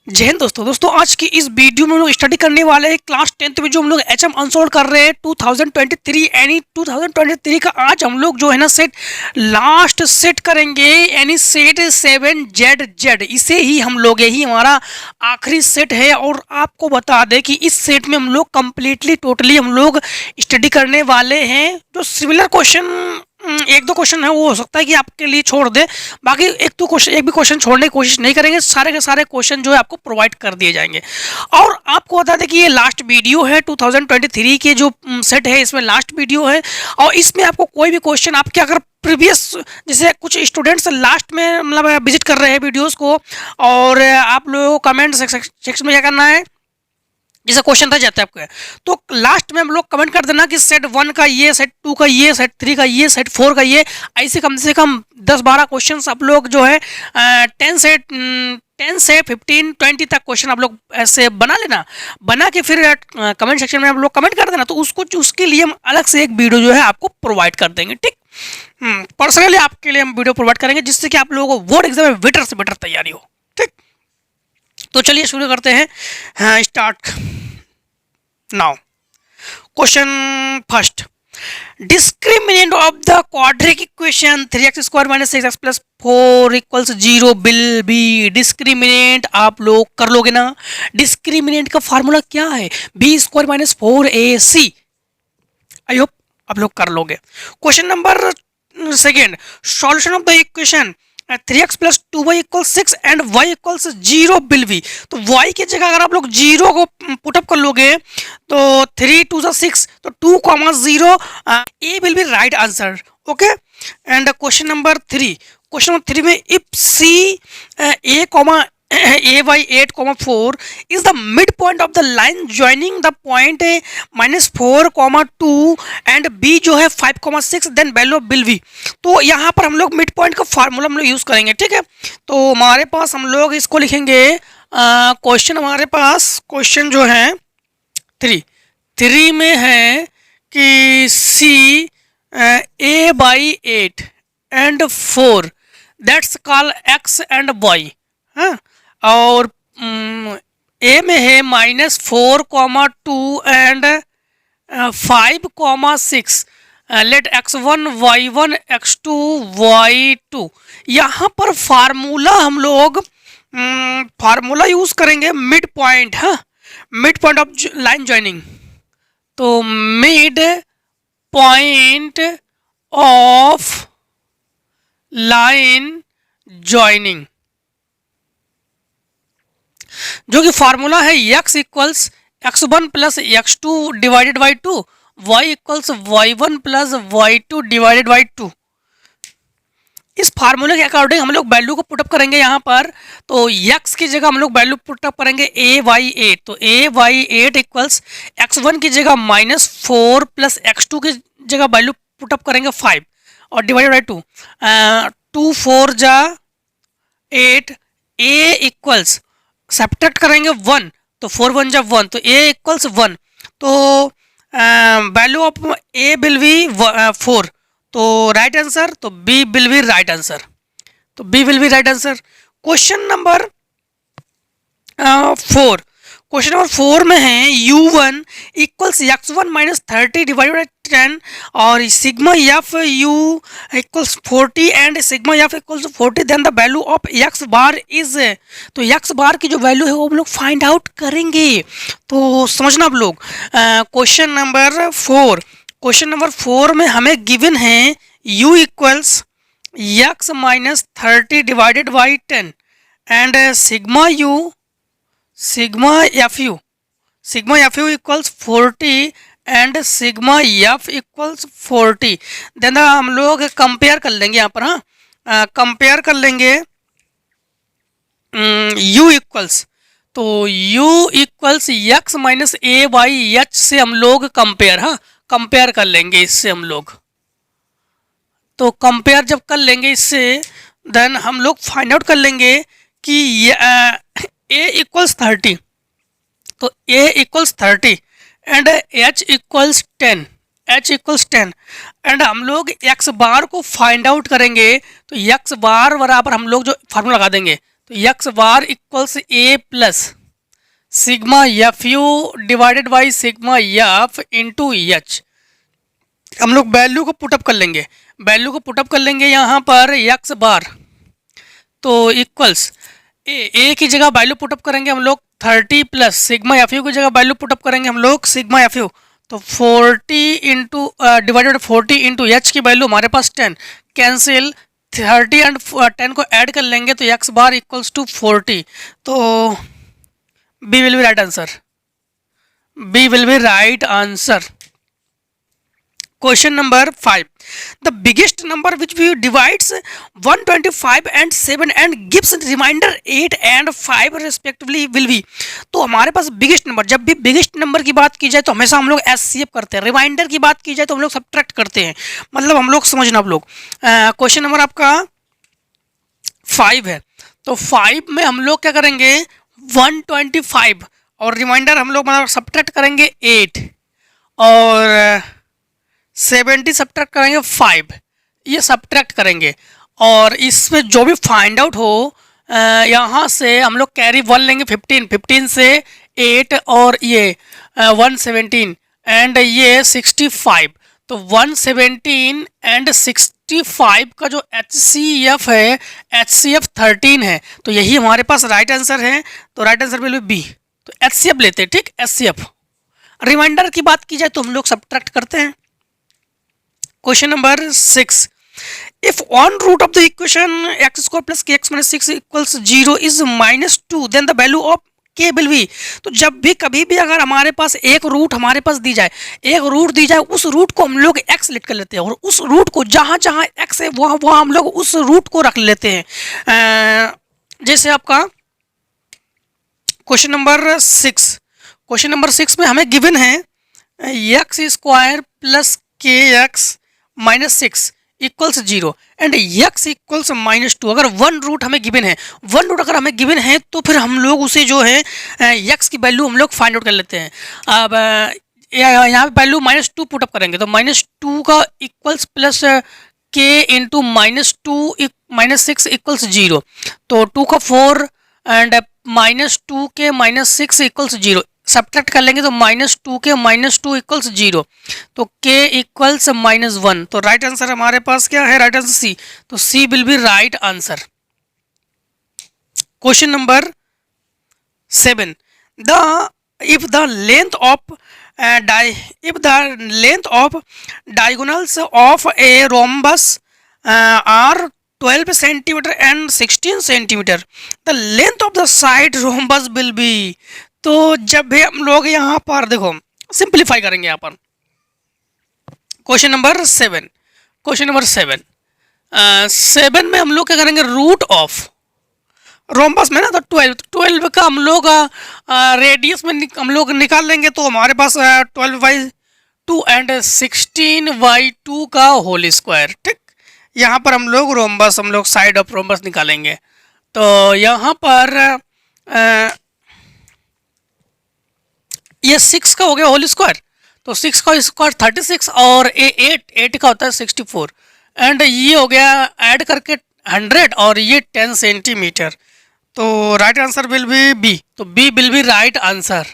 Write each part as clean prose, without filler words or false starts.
जय हिंद दोस्तों आज की इस वीडियो में हम लोग स्टडी करने वाले हैं क्लास 10th में जो हम लोग एचएम अनसोल्ड कर रहे हैं 2023 यानी 2023 का आज हम लोग जो है ना सेट लास्ट सेट करेंगे यानी सेट 7ZZ। इसे ही हम लोग यही हमारा आखिरी सेट है और आपको बता दें कि इस सेट में हम लोग कम्प्लीटली टोटली हम लोग स्टडी करने वाले हैं। जो सिमिलर क्वेश्चन एक दो क्वेश्चन है वो हो सकता है कि आपके लिए छोड़ दे, बाकी एक भी क्वेश्चन छोड़ने की कोशिश नहीं करेंगे। सारे के सारे क्वेश्चन जो है आपको प्रोवाइड कर दिए जाएंगे। और आपको बता दें कि ये लास्ट वीडियो है 2023 के जो सेट है, इसमें लास्ट वीडियो है और इसमें आपको कोई भी क्वेश्चन आपके अगर प्रीवियस जैसे कुछ स्टूडेंट्स लास्ट में मतलब विजिट कर रहे हैं वीडियोस को, और आप लोगों को कमेंट सेक्शन में क्या करना है, जैसे क्वेश्चन रह जाता है आपके तो लास्ट में हम लोग कमेंट कर देना कि सेट 1 का ये, सेट 2 का ये, सेट 3 का ये, सेट 4 का ये। ऐसे कम से कम 10-12 क्वेश्चन आप लोग जो है 10 से 15-20 तक क्वेश्चन आप लोग ऐसे बना लेना, बना के फिर कमेंट सेक्शन में आप लोग कमेंट कर देना, तो उसके लिए हम अलग से एक वीडियो जो है आपको प्रोवाइड कर देंगे। ठीक, पर्सनली आपके लिए हम वीडियो प्रोवाइड करेंगे जिससे कि आप लोगों को बोर्ड एग्जाम में बेटर से बेटर तैयारी हो। ठीक, तो चलिए शुरू करते हैं। Start now. Question first, discriminant of the quadratic equation 3x square minus 6x plus 4 equals 0 will B. Discriminant आप लोग कर लोगे ना। डिस्क्रिमिनेंट का फार्मूला क्या है? B square minus 4ac। I hope आप लोग कर लोगे। Question number second, solution of the equation 3x plus 2y equals 6 and y equals 0 will be. तो y की जगह अगर आप लोग 0 को पुटअप कर लोगे तो 3 2 6 तो 2,0 A will be right answer. Okay, and question number 3 में if C A comma a by 8,4 is the midpoint of the line joining the point a -4,2 and b जो है 5,6 then value of will be। तो यहाँ पर हम लोग mid point का formula हम लोग यूज करेंगे। ठीक है, तो हमारे पास हम लोग इसको लिखेंगे क्वेश्चन, हमारे पास क्वेश्चन जो है 3 में है कि c a by 8 and 4 that's called x and y। हाँ, और ए में है -4,2 and 5,6। Late x1 y1 x2 y2। यहाँ पर फार्मूला हम लोग फार्मूला यूज करेंगे मिड पॉइंट। हाँ, mid point of line joining. तो mid point of line joining जो कि फार्मूला है x equals x1 plus x2 divided by 2, y equals y1 plus y2 divided by 2। इस फार्मूले के अकॉर्डिंग हम लोग वैल्यू को पुटअप करेंगे यहाँ पर। तो x की जगह हम लोग वैल्यू पुटअप करेंगे a/8। तो a/8 इक्वल्स x1 की जगह -4 प्लस x2 की जगह वैल्यू पुटअप करेंगे 5 और डिवाइडेड बाई 2। 2 4 जा 8, a इक्वल्स सब्ट्रैक्ट करेंगे 1 तो 4 1 जब 1 तो a इक्वल्स 1। तो value of a will be 4 तो राइट आंसर, तो b will be right answer. तो b will be right answer. Question number 4 में है u1 equals x1 minus 30 divided by 10 और sigma F U equals 40 and sigma F equals 40 then the value of X bar is. तो x bar की जो value है वो हम लोग फाइंड आउट करेंगे। तो समझना आप लोग। क्वेश्चन नंबर 4 में हमें गिवन है u equals x minus 30 divided by 10 and sigma F U equals 40 and sigma F equals 40। Then हम लोग कंपेयर कर लेंगे यहाँ पर। हाँ, कंपेयर कर लेंगे u इक्वल्स, तो u equals x minus A by H से हम लोग कंपेयर कर लेंगे इससे हम लोग। तो कंपेयर जब कर लेंगे इससे देन हम लोग फाइंड आउट कर लेंगे कि a इक्वल्स 30 तो a equals 30 and h equals 10 and हम लोग x बार को फाइंड आउट करेंगे। तो x बार बराबर हम लोग जो फार्मूला लगा देंगे तो x bar equals a plus sigma F you divided by sigma F into H. हम लोग वैल्यू को पुटअप कर लेंगे, वैल्यू को पुटअप कर लेंगे यहाँ पर यक्स बार, तो इक्वल्स ए की जगह वैल्यू पुटअप करेंगे हम लोग 30 प्लस सिग्मा एफ यू की जगह वैल्यू पुटअप करेंगे हम लोग सिग्मा एफ यू, तो 40 इंटू डिवाइडेड 40 इंटू एच की वैल्यू हमारे पास 10, कैंसिल 30 एंड 10 को ऐड कर लेंगे तो एक्स बार इक्वल्स टू 40, तो B will be right answer, B will be right answer. Question number 5. The biggest number which we divides 125 and 7 and gives remainder 8 and 5 respectively will be। तो हमारे पास biggest number, जब भी biggest number की बात की जाए तो हमेशा हम लोग एचसीएफ करते हैं, रिमाइंडर की बात की जाए तो हम लोग सब्ट्रैक्ट करते हैं, मतलब हम लोग समझना आप लोग। क्वेश्चन नंबर आपका 5 है, तो 5 में हम लोग क्या करेंगे 125 और रिमाइंडर हम लोग मतलब सब्ट्रैक्ट करेंगे 8 और 70 सब्ट्रैक्ट करेंगे 5, ये सब्ट्रैक्ट करेंगे और इसमें जो भी फाइंड आउट हो यहाँ से हम लोग कैरी 1 लेंगे 15 से 8 और ये 117 एंड ये 65, तो 117 एंड 65 का जो HCF है HCF 13 है, तो यही हमारे पास राइट आंसर है, तो right answer will be B, तो HCF लेते हैं, ठीक HCF। रिमाइंडर की बात की जाए तो हम लोग सब्ट्रैक्ट करते हैं। Question number 6. If one root of the equation x square plus kx minus 6 equals 0 is -2, then the value of k will be। तो जब भी कभी भी अगर हमारे पास एक रूट हमारे पास दी जाए, एक रूट दी जाए, उस रूट को हम लोग x लिख कर लेते हैं और उस रूट को जहाँ जहाँ x है वहाँ हम लोग उस रूट को रख लेते हैं। जैसे आपका क्वेश्चन नंबर 6, क्वेश्चन नंबर 6 में हमें गिवन है एक्स स्क्वायर प्लस के x minus 6 equals 0 and x equals -2। अगर वन रूट हमें गिवन है, वन रूट अगर हमें गिवन है तो फिर हम लोग उसे जो है एक्स की वैल्यू हम लोग फाइंड आउट कर लेते हैं। अब यहाँ पे वैल्यू -2 पुटअप करेंगे तो -2 का इक्वल्स प्लस के इंटू -2 -6 इक्वल्स 0, तो 2 का 4 एंड -2 के -6 इक्वल्स 0, सब्ट्रैक्ट कर लेंगे तो -2 के -2 इक्वल्स 0, तो k इक्वल्स -1, तो राइट आंसर हमारे पास क्या है, राइट आंसर सी, तो C will be right answer. Question number 7. If the length of diagonals of a rhombus are 12 centimeter and 16 centimeter, the length of the side rhombus will be। तो जब भी हम लोग यहाँ पर देखो सिंप्लीफाई करेंगे यहाँ पर क्वेश्चन नंबर 7, क्वेश्चन नंबर 7 में हम लोग क्या करेंगे रूट ऑफ रोम्बस में ना, तो 12 का हम लोग रेडियस में हम लोग निकाल लेंगे, तो हमारे पास 12/2 एंड 16/2 का होल स्क्वायर, ठीक। यहाँ पर हम लोग रोम्बस हम लोग साइड ऑफ रोम्बस निकालेंगे, तो यहाँ पर ये 6 का हो गया होल स्क्वायर, तो 6 का स्क्वायर 36 और 8 का होता है 64 एंड ये हो गया ऐड करके 100 और ये 10 सेंटीमीटर, तो right answer will be B, तो B will be right answer,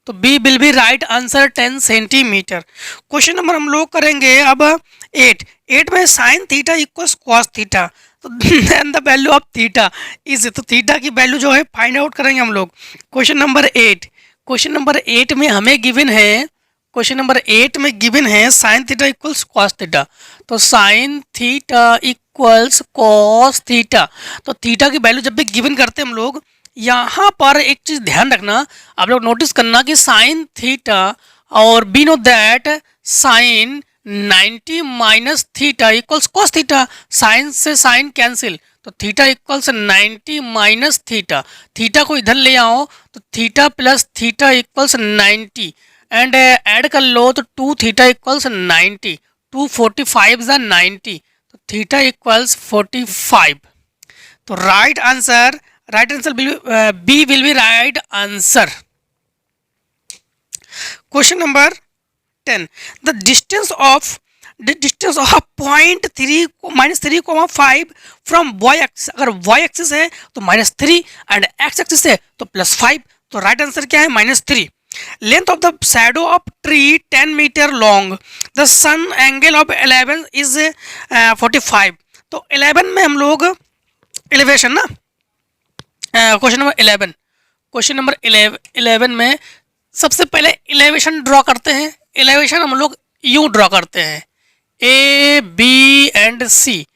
तो B will be right answer 10 centimetre. Question number हम लोग करेंगे अब 8 में sine theta equals cos theta, तो then the value of theta is, तो थीटा की वैल्यू जो है फाइंड आउट करेंगे हम लोग। क्वेश्चन नंबर 8 में हमें गिवन है, क्वेश्चन नंबर 8 में गिवन है sine theta equals cos theta, तो sine theta equals cos theta, तो थीटा की वैल्यू जब भी गिवन करते हैं हम लोग, यहाँ पर एक चीज़ ध्यान रखना, आप लोग नोटिस करना कि साइन थीटा और we know that sine 90 minus theta equals cos theta, sine से साइन कैंसिल, तो theta equals 90 minus theta, theta को इधर ले आओ तो theta plus theta equals 90 and add कर लो तो 2 थीटा इक्वल्स 90, 2 45 ज़ा 90, तो थीटा इक्वल्स 45, तो right answer B will be right answer. Question number 10. The distance of distance of point three -3,5 from Y axis. अगर वाई एक्सिस है तो -3 and x axis है तो +5। तो राइट आंसर क्या है? -3। Length of the shadow of tree 10 metre long, the sun angle of 11 is 45। तो 11 में हम लोग एलिवेशन ना, क्वेश्चन नंबर 11 में सबसे पहले एलिवेशन ड्रॉ करते हैं। एलिवेशन हम लोग यूं ड्रॉ करते हैं, A B and C,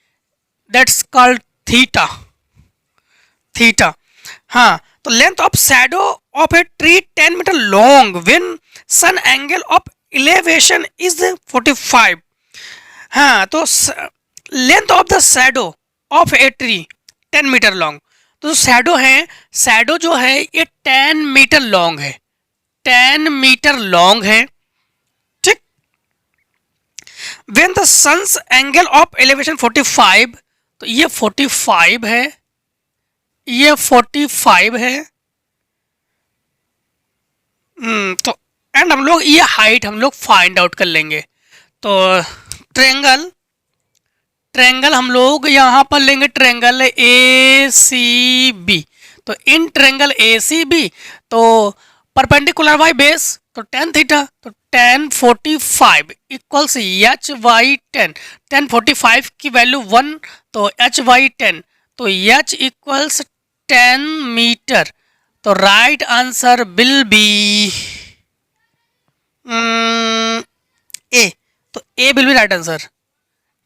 that's called theta. हाँ, तो length of shadow of a tree 10 metre long when sun angle of elevation is 45। हाँ, तो length of the shadow of a tree 10 metre long. तो shadow जो है ये 10 metre long है, 10 metre long है, ठीक। When the sun's angle of elevation 45, तो ये 45 है, ये 45 है। तो एंड हम लोग ये हाइट हम लोग फाइंड आउट कर लेंगे। तो ट्रेंगल हम लोग यहाँ पर लेंगे, ट्रेंगल ए सी बी। तो in triangle A C B तो परपेंडिकुलर बाई बेस, तो tan थीटा, तो tan 45 equals H by 10। tan 45 की वैल्यू 1, तो h वाई 10, तो h इक्वल्स 10 मीटर। तो right answer will be A. तो A will be right answer,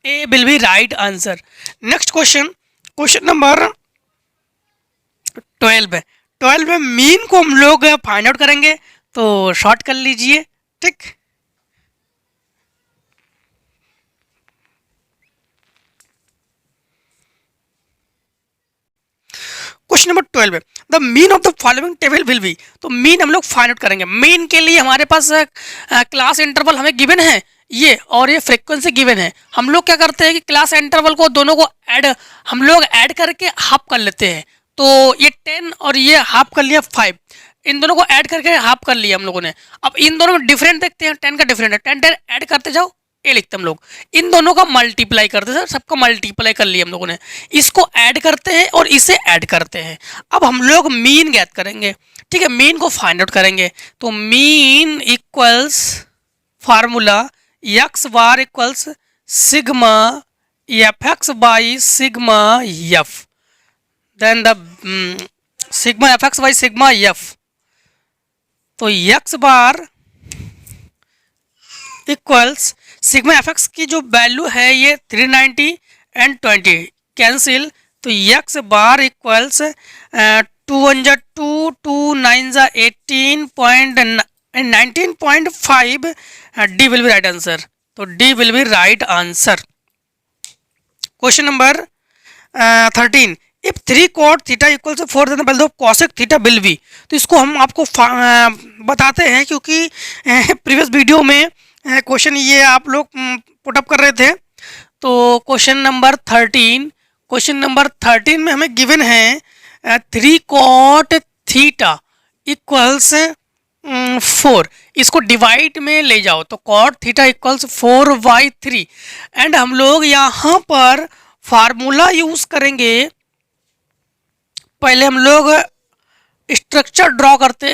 A will be right answer. Next question number 12 है। 12 में mean को हम लोग फाइंड आउट करेंगे, तो शॉर्ट कर लीजिए, ठीक। क्वेश्चन नंबर 12 है, the mean of the following table will be. तो मीन हम लोग फाइंड आउट करेंगे। मीन के लिए हमारे पास क्लास इंटरवल हमें गिवन है ये, और ये फ्रीक्वेंसी गिवन है। हम लोग क्या करते हैं कि क्लास इंटरवल को दोनों को हम लोग ऐड करके हाफ कर लेते हैं। तो ये 10 और ये हाफ कर लिया 5, इन दोनों को ऐड करके हाफ कर लिया हम लोगों ने। अब इन दोनों में डिफरेंट देखते हैं, 10 का डिफरेंट है, 10 ऐड करते जाओ, ए लिखते हम लोग। इन दोनों का मल्टीप्लाई करते हैं, सबका मल्टीप्लाई कर लिया हम लोगों ने। इसको ऐड करते हैं और इसे ऐड करते हैं। अब हम लोग मीन ज्ञात करेंगे, ठीक है, मीन को फाइंड आउट करेंगे। तो mean equals formula x bar equals sigma f x by sigma f, then the sigma f x by sigma f. तो x bar equals sigma f x की जो वैल्यू है ये 390 एंड 20 कैंसिल, तो x bar equals 2 1 जा 2, 2 9 जा 18.19.5, D will be right answer. तो D will be right answer. Question number 13, if 3 cot theta equal to 4 then value of cosec theta will be. तो इसको हम आपको बताते हैं, क्योंकि प्रीवियस वीडियो में क्वेश्चन ये आप लोग पुटअप कर रहे थे। तो क्वेश्चन नंबर 13 में हमें गिवन है 3 cot थीटा इक्वल्स 4। इसको डिवाइड में ले जाओ, तो cot थीटा इक्वल्स 4/3। एंड हम लोग यहाँ पर फार्मूला यूज करेंगे। पहले हम लोग स्ट्रक्चर ड्रॉ करते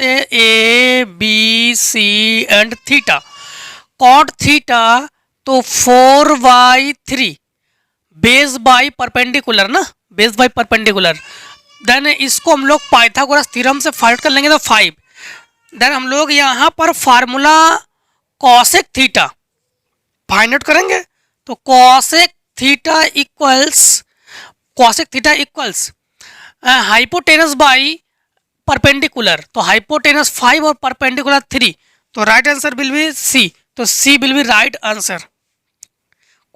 हैं, A B C and theta. Cot theta तो 4/3 बेस बाई परपेंडिकुलर ना, बेस बाई परपेंडिकुलर। देन इसको हम लोग पाइथागोरस थ्योरम से फाइंड कर लेंगे, तो 5। देन हम लोग यहाँ पर formula cosec theta find out करेंगे। तो cosec theta equals hypotenuse by perpendicular. तो हाइपोटेनस 5 और परपेंडिकुलर 3। तो right answer will be C. तो C will be right answer.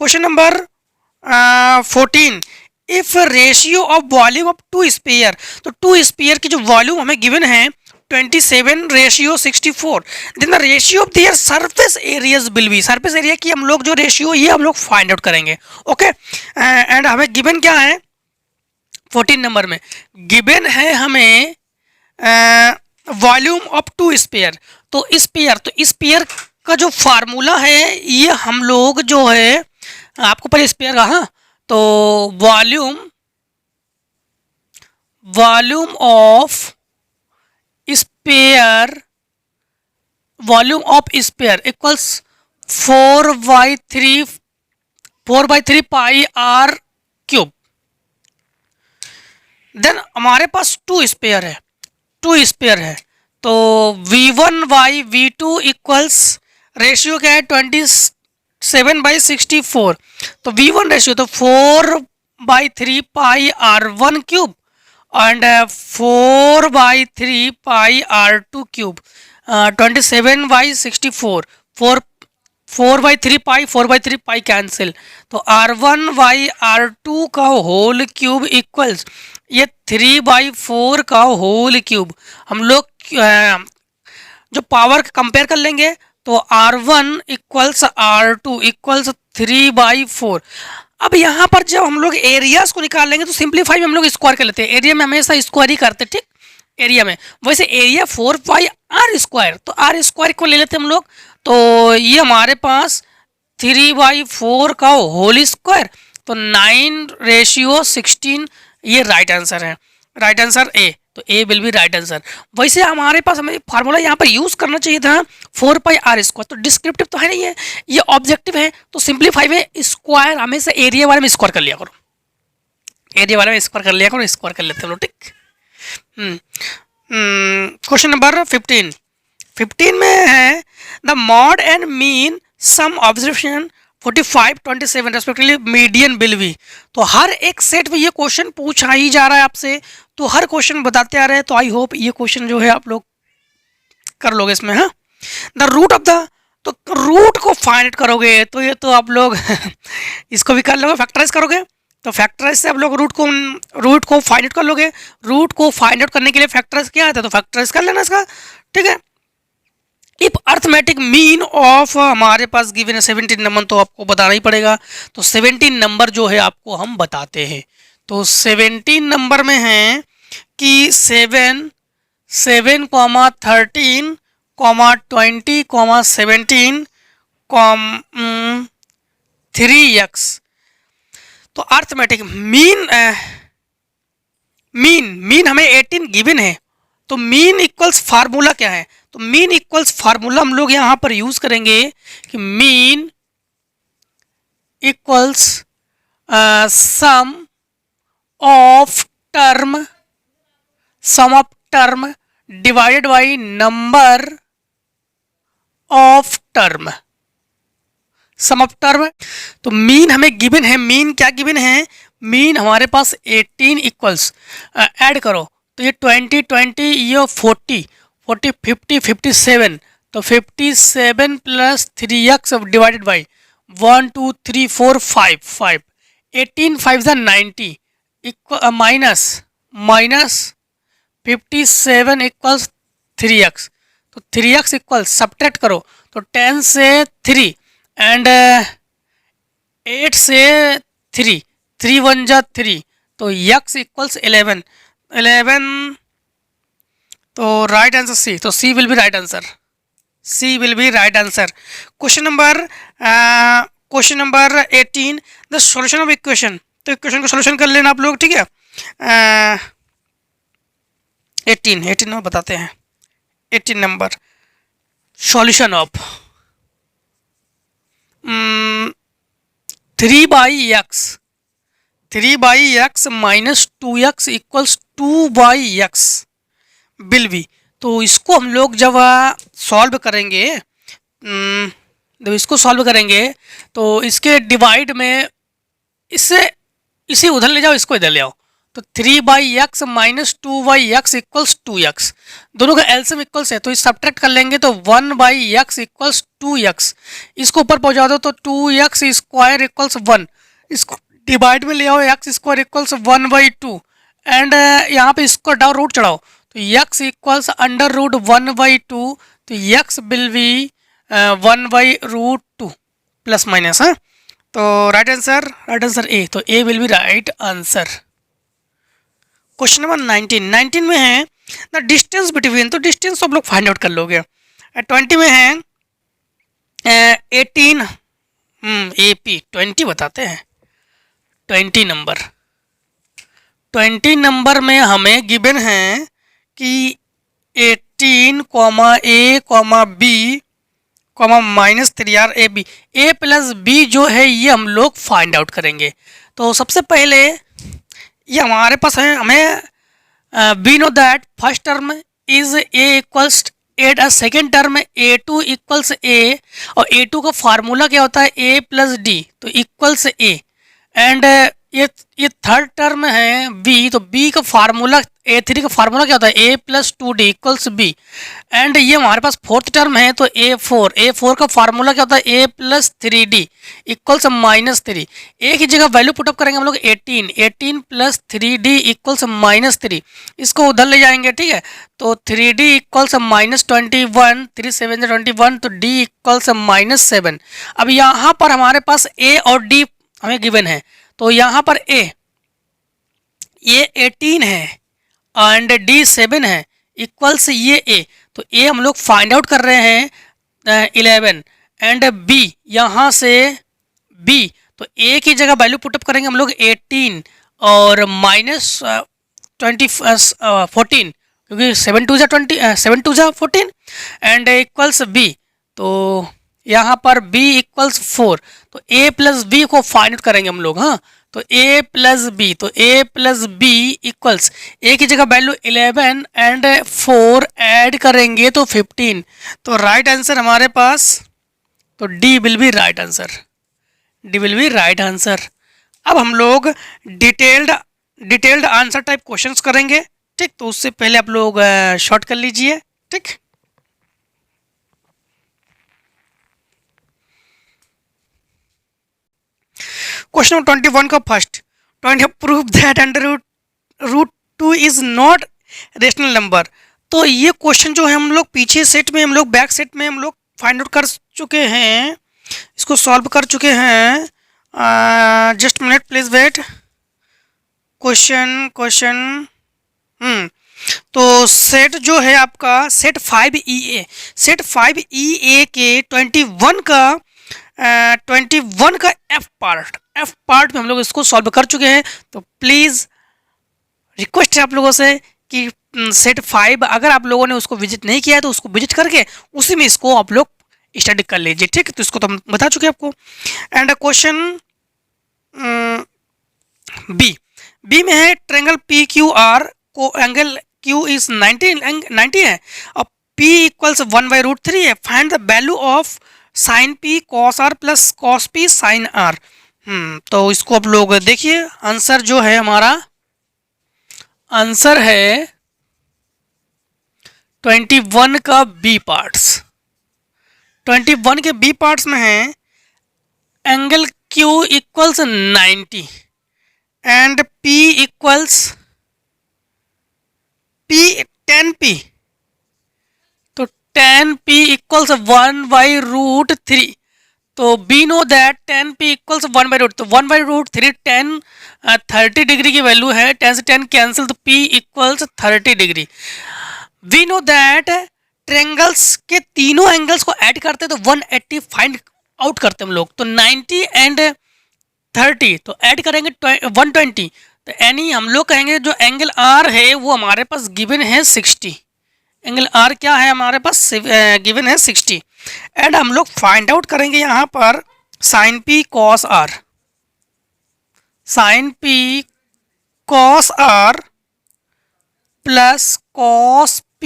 Question number 14, if ratio of volume of 2 sphere. तो 2 sphere की जो volume हमें गिवन है 27:64, then the ratio of their surface areas will be. Surface area की हम लोग जो रेशियो ये हम लोग फाइंड आउट करेंगे, ओके। एंड हमें गिवन क्या है 14 नंबर में गिवन है हमें वॉल्यूम ऑफ 2 स्फीयर। तो स्पेयर का जो फार्मूला है ये हम लोग जो है आपको पहले स्पेयर का, हाँ, तो volume of sphere equals 4/3 pi R cube. Then हमारे पास टू स्पेयर है तो V1/V2 इक्वल्स रेशियो क्या है 27/64। तो V1 रेशियो तो 4/3 पाई R1 cube and 4/3 pi R2 cube, 27/64, 4/3 pi cancel, तो R1/R2 का होल क्यूब इक्वल्स ये 3/4 का होल क्यूब। हम लोग जो पावर कंपेयर कर लेंगे तो R1 इक्वल्स R2 इक्वल्स 3/4। अब यहाँ पर जब हम लोग एरियाज को निकाल लेंगे तो सिंपलीफाई में हम लोग स्क्वायर कर लेते हैं। एरिया में हमेशा स्क्वायर ही करते हैं, ठीक, एरिया में। वैसे एरिया 4πr², तो आर स्क्वायर को ले लेते हैं हम लोग, तो ये हमारे पास 3/4 का होल स्क्वायर, तो 9/16 ये राइट आंसर है, राइट आंसर ए। तो A will be right answer. वैसे हमारे पास हमें फार्मूला यहाँ पर यूज करना चाहिए था 4πr², तो डिस्क्रिप्टिव तो है नहीं है, ये ऑब्जेक्टिव है, तो सिंपलीफाई में स्क्वायर हमेशा एरिया वाले में स्क्वायर कर लिया करो, एरिया वाले में स्क्वायर कर लिया करो, स्क्वायर कर लेते हैं लोग, ठीक। क्वेश्चन नंबर 15 में है the mode and mean some observation 45, 27 respectively median will be. तो हर एक सेट में ये क्वेश्चन पूछा ही जा रहा है आपसे, तो हर क्वेश्चन बताते आ रहे हैं, तो आई होप ये क्वेश्चन जो है आप लोग कर लोगे इसमें। हाँ, द रूट ऑफ द, तो रूट को फाइंड आउट करोगे तो ये तो आप लोग इसको भी कर लोगे, फैक्टराइज करोगे, तो फैक्टराइज से आप लोग रूट को फाइंड आउट कर लोगे। रूट को फाइंड आउट करने के लिए फैक्टराइज क्या आता है, तो फैक्टराइज कर लेना इसका, ठीक है। इफ अर्थमेटिक मीन ऑफ हमारे पास गिवन है 17 नंबर, तो आपको बताना ही पड़ेगा, तो 17 नंबर जो है आपको हम बताते हैं। तो 17 नंबर में है कि 7, 13, 20, 17, 3x। तो अर्थमेटिक मीन हमें 18 गिवन है, तो मीन इक्वल्स फार्मूला क्या है, तो मीन इक्वल्स फार्मूला हम लोग यहां पर यूज करेंगे कि mean equals sum of term divided by number of term, sum of term. तो मीन हमें गिवन है, मीन क्या गिवन है, मीन हमारे पास 18 इक्वल्स, ऐड करो तो ये 20, 20, ये 40, 50, 57, तो 57 plus 3x divided by 1, 2, 3, 4, 5, 18, 5 90 minus 57 equals 3x, तो 3x इक्वल्स सब्ट्रैक्ट करो तो 10 से 3 एंड 8 से 3, 3 1 जा 3, तो x इक्वल्स 11, तो राइट आंसर सी, तो C will be right answer, C will be right answer. Question number 18 the solution of equation, तो इक्वेशन को सॉल्यूशन कर लेना आप लोग, ठीक है। 18 नंबर बताते हैं, 18 number solution of 3/x minus 2x equals 2/x will be. तो इसको हम लोग जब सॉल्व करेंगे, जब इसको सॉल्व करेंगे तो इसके डिवाइड में इसे उधर ले जाओ, इसको इधर ले आओ, तो 3/x minus 2/x equals 2x, दोनों का एलसीएम इक्वल्स है, तो इस सब्ट्रैक्ट कर लेंगे तो 1/x इक्वल्स 2x, इसको ऊपर पहुंचा दो तो 2x स्क्वायर इक्वल्स 1, इसको डिवाइड में ले आओ, x स्क्वायर इक्वल्स 1/2 एंड यहाँ पे इसको डाउन रूट चढ़ाओ तो x इक्वल्स अंडर रूट 1/2, तो x will be 1/√2 plus minus. हाँ, तो राइट आंसर ए, तो A will be right answer. Question number 19 में है द डिस्टेंस बिटवीन, तो डिस्टेंस आप लोग फाइंड आउट कर लोगे, 20 में है 18, AP 20 बताते हैं। 20 नंबर में हमें गिवन है कि 18, A, B, -3 are A B, A plus B जो है ये हम लोग फाइंड आउट करेंगे। तो सबसे पहले ये हमारे पास है, हमें we know that first term is a equals eight, second term a two equals a, और ए टू का फार्मूला क्या होता है ए प्लस डी, तो इक्वल्स ए। एंड ये थर्ड टर्म है बी, तो बी का फार्मूला ए थ्री का फार्मूला क्या होता है a plus two d equals b. And ये हमारे पास फोर्थ टर्म है, तो ए फोर का फार्मूला क्या होता है a plus three D equals -3। एक ही जगह वैल्यू पुटअप करेंगे हम लोग 18 प्लस थ्री डी इक्वल्स -3, इसको उधर ले जाएंगे, ठीक है। तो 3d इक्वल्स -21, 3 7 21, तो d इक्वल्स -7। अब यहाँ पर हमारे पास a और d हमें गिवन है, तो यहाँ पर a 18 है एंड d 7 है इक्वल्स ये a, तो a हम लोग फाइंड आउट कर रहे हैं 11 एंड b यहाँ से b, तो a की जगह वैल्यू पुटअप करेंगे हम लोग 18 और -14, क्योंकि 7 2 जा 14 एंड इक्वल्स b, तो यहाँ पर b इक्वल्स 4, तो a प्लस b को फाइंड आउट करेंगे हम लोग। हाँ, तो a प्लस बी, तो a plus B equals a की जगह वैल्यू 11 एंड 4 ऐड करेंगे तो 15, तो राइट आंसर हमारे पास, तो d will be right answer, d will be right answer. अब हम लोग डिटेल्ड आंसर टाइप क्वेश्चंस करेंगे, ठीक। तो उससे पहले आप लोग शॉर्ट कर लीजिए, ठीक। क्वेश्चन नंबर 21 का first, prove that under root 2 is not rational number. तो ये क्वेश्चन जो है हम लोग पीछे सेट में, हम लोग बैक सेट में हम लोग फाइंड आउट कर चुके हैं, इसको सॉल्व कर चुके हैं। Just minute please wait. Question तो सेट जो है आपका सेट 5EA, सेट 5EA के 21 का एफ पार्ट में हम लोग इसको सॉल्व कर चुके हैं। तो प्लीज़ रिक्वेस्ट है आप लोगों से कि सेट 5 अगर आप लोगों ने उसको विजिट नहीं किया है तो उसको विजिट करके उसी में इसको आप लोग स्टडी कर लीजिए, ठीक। तो इसको तो हम बता चुके हैं आपको। एंड क्वेश्चन बी में है ट्रायंगल PQR को एंगल Q इज 90 है और P इक्वल्स 1/√3 है। Find the value of sine P cos R plus cos P sine R। तो इसको आप लोग देखिए, आंसर जो है हमारा आंसर है 21 का बी पार्ट्स। 21 के बी पार्ट्स में है angle Q equals 90 and P equals tan P, तो tan P इक्वल्स 1/√3। तो we know that tan P equals 1/√3, तो 1/√3 tan 30 डिग्री की वैल्यू है, tan से tan कैंसिल, तो P इक्वल्स 30 degree. We know that triangles के तीनों एंगल्स को ऐड करते तो 180 फाइंड आउट करते हम लोग, तो 90 एंड 30 तो ऐड करेंगे 120, तो यानी हम लोग कहेंगे जो एंगल R है वो हमारे पास गिवन है 60। एंगल R क्या है हमारे पास गिवन है 60 एंड हम लोग फाइंड आउट करेंगे यहाँ पर sine P cos R, sine P cos R plus cos P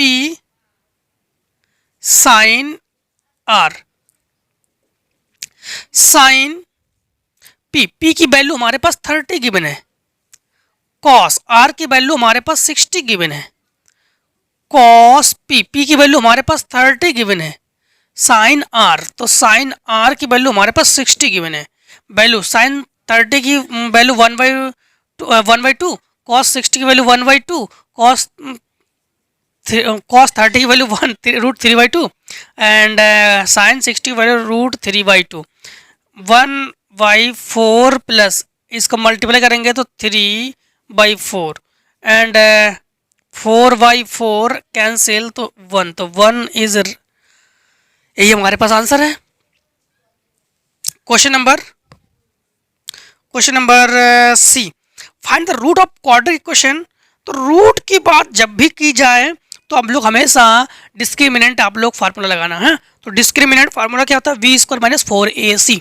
sine R। Sine P की वैल्यू हमारे पास 30 गिवन है, cos R की वैल्यू हमारे पास 60 गिवन है, cos P की वैल्यू हमारे पास 30 गिवन है, साइन R तो साइन R की वैल्यू हमारे पास 60 गिवन है। वैल्यू साइन 30 की वैल्यू 1/2, cos 60 की वैल्यू 1/2, cos 30 की वैल्यू √3/2 एंड साइन 60 की वैल्यू √3/2। 1/4 प्लस इसको मल्टीप्लाई करेंगे तो 3/4 एंड 4/4 कैंसिल, तो 1, तो 1 इज यही हमारे पास आंसर है। Question number C, find the root of quadratic equation. तो रूट की बात जब भी की जाए तो आप लोग हमेशा डिस्क्रिमिनेंट आप लोग फार्मूला लगाना है। तो डिस्क्रिमिनेंट फार्मूला क्या होता है, B square minus 4ac।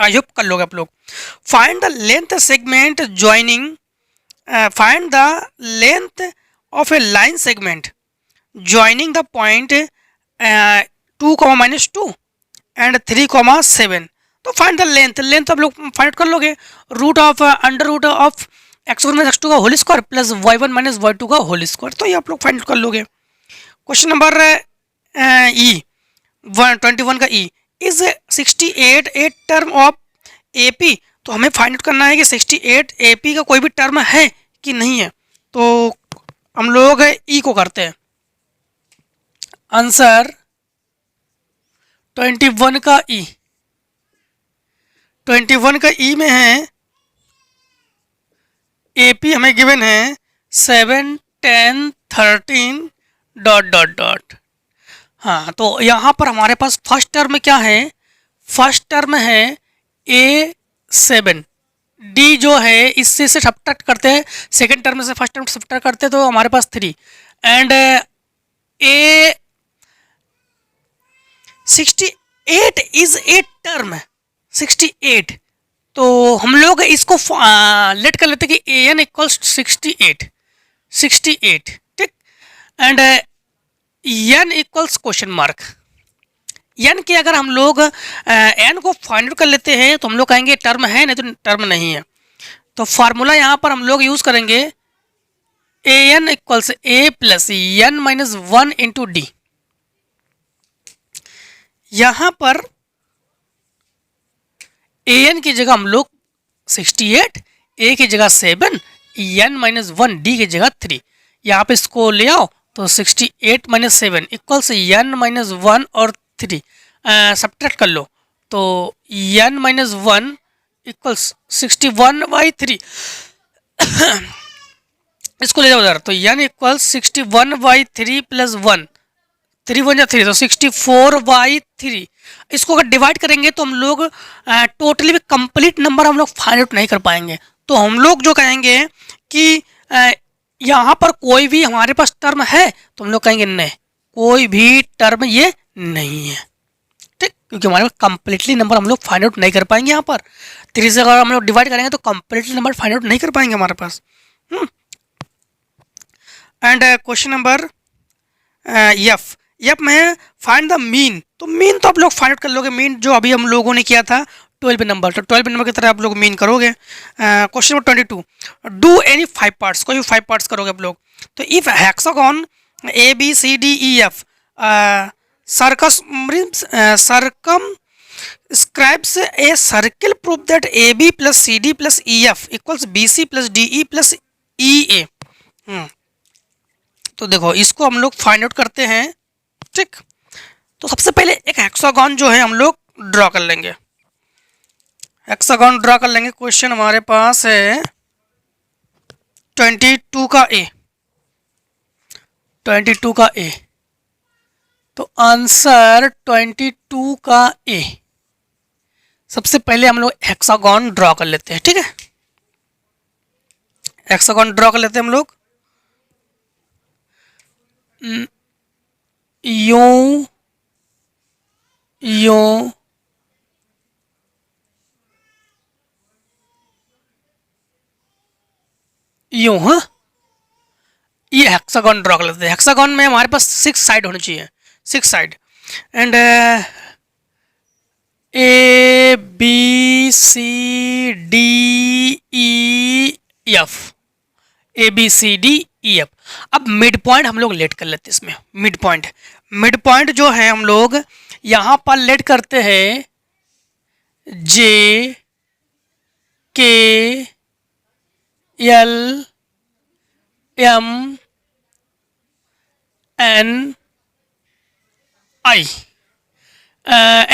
I hope कर लोगे आप लोग। Find the length segment joining, find the length of a line segment joining the point 2, -2 and 3, 7। तो फाइंड द लेंथ आप लोग फाइंड कर लोगे, root of under root of x1 minus x2 का whole square plus y1 minus y2 का whole square. तो ये आप लोग फाइंड कर लोगे। क्वेश्चन नंबर ई 21 का E, is 68 a term of AP। तो हमें फाइंड आउट करना है कि 68 AP का कोई भी टर्म है कि नहीं है। तो हम लोग ई को करते हैं। आंसर 21 का ई, 21 का ई में है AP हमें गिवन है 7, 10, 13 डॉट डॉट डॉट। हाँ, तो यहाँ पर हमारे पास फर्स्ट टर्म क्या है, फर्स्ट टर्म है A7, D जो है इससे सब्ट्रैक्ट करते हैं, सेकंड टर्म से फर्स्ट टर्म सब्ट्रैक्ट करते हैं तो हमारे पास 3 and A 68 is a term 68। तो हम लोग इसको लेट कर लेते कि an इक्वल्स 68, ठीक, and n equals question mark. n की अगर हम लोग n को फाइंड आउट कर लेते हैं तो हम लोग कहेंगे टर्म है, नहीं तो टर्म नहीं है। तो फार्मूला यहाँ पर हम लोग यूज करेंगे an equals a plus n minus 1 into D. यहाँ पर an की जगह हम लोग 68, a की जगह 7, n माइनस 1, d की जगह 3। यहाँ पे इसको ले आओ तो 68 माइनस 7 इक्वल्स n माइनस 1 और 3 सब्ट्रैक्ट कर लो तो n माइनस 1 इक्वल्स 61/3। इसको ले जाओ उधर तो n इक्वल्स 61/3 प्लस 1, 3 1 3 तो 64/3। इसको अगर डिवाइड करेंगे तो हम लोग टोटली भी कंप्लीट नंबर हम लोग फाइंड आउट नहीं कर पाएंगे। तो हम लोग जो कहेंगे कि यहाँ पर कोई भी हमारे पास टर्म है तो हम लोग कहेंगे नहीं, कोई भी टर्म ये नहीं है, ठीक, क्योंकि हमारे पास कंप्लीटली नंबर हम लोग फाइंड आउट नहीं कर पाएंगे। यहाँ पर 3 से अगर हम लोग डिवाइड करेंगे तो कंप्लीटली नंबर फाइंड आउट नहीं कर पाएंगे हमारे पास। एंड क्वेश्चन नंबर एफ में फाइंड द मीन। तो मीन तो आप लोग फाइंड आउट कर लोगे, मीन जो अभी हम लोगों ने किया था 12 नंबर, तो 12 नंबर की तरह आप लोग मीन करोगे। Question number 22, do any 5 parts, कोई भी 5 पार्ट्स करोगे आप लोग। तो if hexagon ABCDEF circum scribes a circle proof that AB plus CD plus EF equals BC plus DE plus EA। तो देखो इसको हम लोग फाइंड आउट करते हैं, ठीक। तो सबसे पहले एक हेक्सागोन जो है हम लोग ड्रॉ कर लेंगे, हेक्सागोन ड्रॉ कर लेंगे। क्वेश्चन हमारे पास है 22 का ए, 22 का ए। तो आंसर 22 का ए। सबसे पहले हम लोग हेक्सागोन ड्रॉ कर लेते हैं, ठीक है, हेक्सागोन ड्रॉ कर लेते हैं हम लोग। यूं यूं यूं, हाँ, ये हेक्सागोन ड्रॉ कर लेते हैं। हेक्सागोन में हमारे पास 6 साइड होनी चाहिए, 6 साइड एंड ABCDEF, ABCDEF। अब मिड पॉइंट हम लोग लेट कर लेते हैं इसमें। मिड पॉइंट जो है हम लोग यहाँ पर लेट करते हैं JKLNI।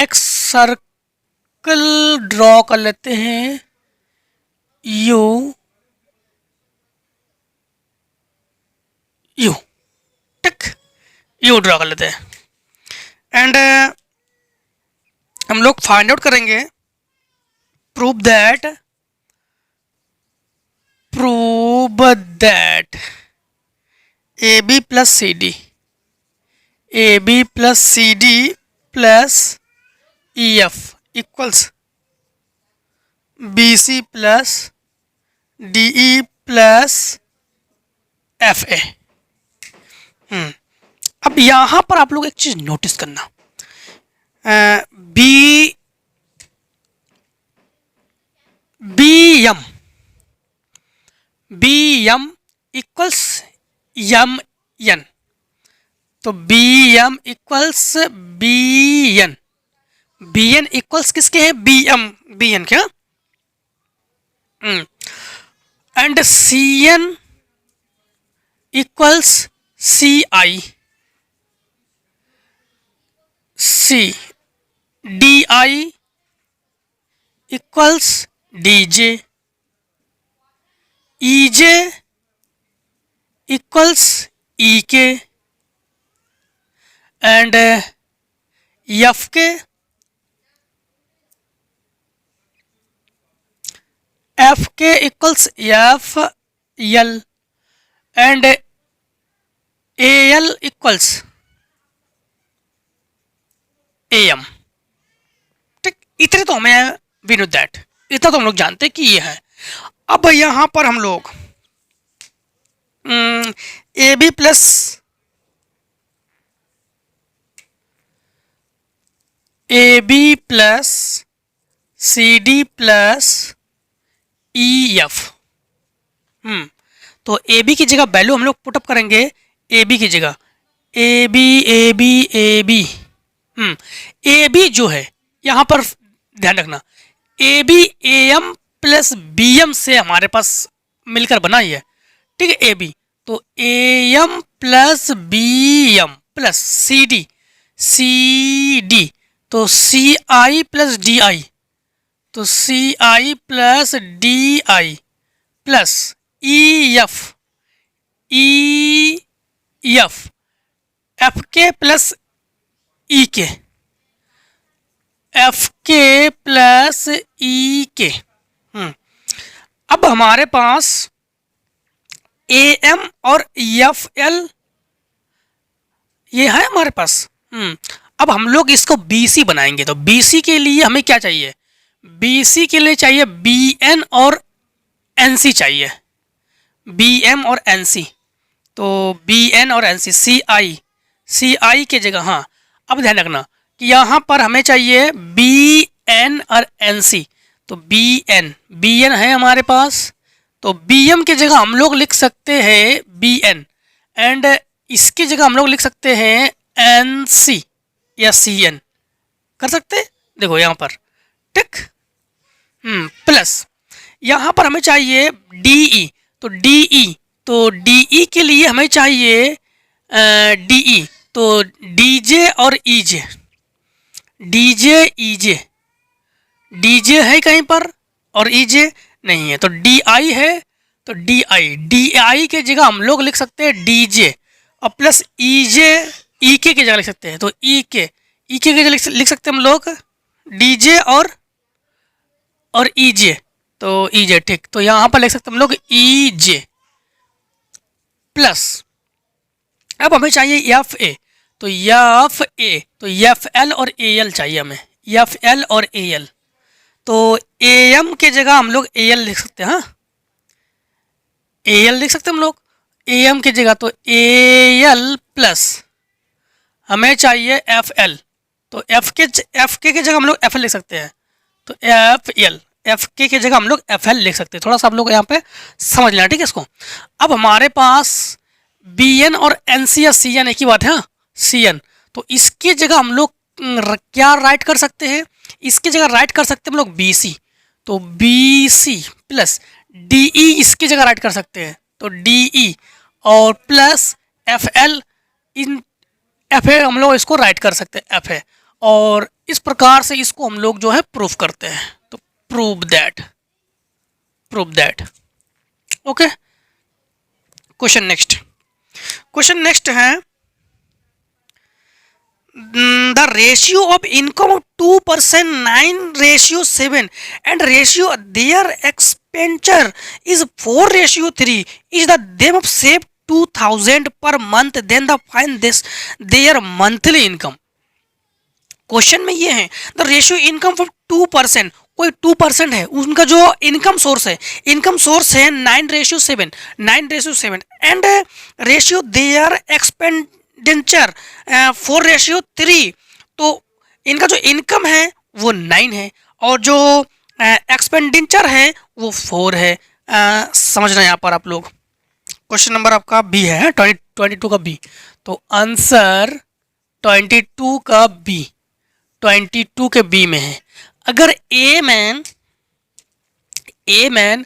एक सर्कल ड्रॉ कर लेते हैं यू, ठीक, यू ड्रॉ कर लेते हैं एंड हम लोग फाइंड आउट करेंगे, prove that A B plus C D plus E F equals B C plus D E plus F A. अब यहाँ पर आप लोग एक चीज़ नोटिस करना, B M equals M N, तो B M equals B N equals किसके हैं, बी एन क्या, and C N equals C I, D I equals D J, E J equals E K, and F के equals F L, and A L equals A M. ठीक, इतने तो हमें we know that, इतना तो हम लोग जानते कि ये है। अब यहाँ पर हम लोग A B plus C D plus E F, तो ए बी की जगह वैल्यू हम लोग पुटअप करेंगे, ए बी की जगह ए बी जो है यहाँ पर ध्यान रखना, A B A M plus B M से हमारे पास मिलकर बना ही है। ठीक है, ए बी तो A M plus B M plus C D तो C I plus D I, तो C I plus D I plus E F F K plus E K, F K plus E K. अब हमारे पास A M और F L ये है हमारे पास। अब हम लोग इसको बी सी बनाएंगे, तो बी सी के लिए हमें क्या चाहिए, बी सी के लिए चाहिए बी एन और एन सी चाहिए, बी एम और एन सी, तो बी एन और एन सी आई के जगह, हाँ अब ध्यान रखना कि यहाँ पर हमें चाहिए बी एन और एन सी, तो बी एन है हमारे पास, तो बी एम की जगह हम लोग लिख सकते हैं बी एन, एंड इसकी जगह हम लोग लिख सकते हैं एन सी या सी एन, कर सकते हैं, देखो यहाँ पर। ठीक, प्लस यहाँ पर हमें चाहिए डी ई के लिए हमें चाहिए डी ई, तो डी जे और ई जे, डी जे है कहीं पर और ई जे नहीं है, तो डी आई है, तो डी आई के जगह हम लोग लिख सकते हैं डी जे और प्लस ई जे ई के जगह लिख सकते हैं, तो ई के जगह लिख सकते हैं हम लोग डी जे और ई जे, तो ई जे। ठीक, तो यहाँ पर लिख सकते हैं हम लोग ई जे प्लस, अब हमें चाहिए एफ ए, तो एफ एल और ए एल चाहिए हमें, एफ एल और ए एल, तो ए एम के जगह हम लोग ए एल लिख सकते हैं, हाँ ए एल लिख सकते हैं हम लोग ए एम की जगह, तो ए एल प्लस हमें चाहिए एफ एल, तो एफ के जगह हम लोग एफ एल लिख सकते हैं, तो एफ के जगह हम लोग एफ एल लिख सकते हैं। थोड़ा सा आप लोग यहाँ पे समझ लेना, ठीक है इसको। अब हमारे पास बी एन और एन सी या सी एन एक ही बात है, सी एन, तो इसकी जगह हम लोग क्या राइट कर सकते हैं, इसकी जगह राइट कर सकते हैं हम लोग बी सी, तो B C plus D E इसकी जगह राइट कर सकते हैं, तो डी ई और plus F L, in F A हम लोग इसको राइट कर सकते हैं एफ ए, और इस प्रकार से इसको हम लोग जो है प्रूफ करते हैं, तो prove that okay. Question next है the ratio of income of 2%, 9:7, and ratio their expenditure is 4:3, is the them of save 2000 per month, then the find this their monthly income. Question में ये है the ratio income from 2%, कोई 2% है उनका जो income source है, income source है 9:7 and ratio there expenditure 4:3, तो इनका जो इनकम है वो 9 है और जो एक्सपेंडिचर है वो 4 है। समझना यहाँ पर आप लोग। क्वेश्चन नंबर आपका बी है 22 का बी, तो आंसर 22 का बी 22 के बी में है। अगर ए मैन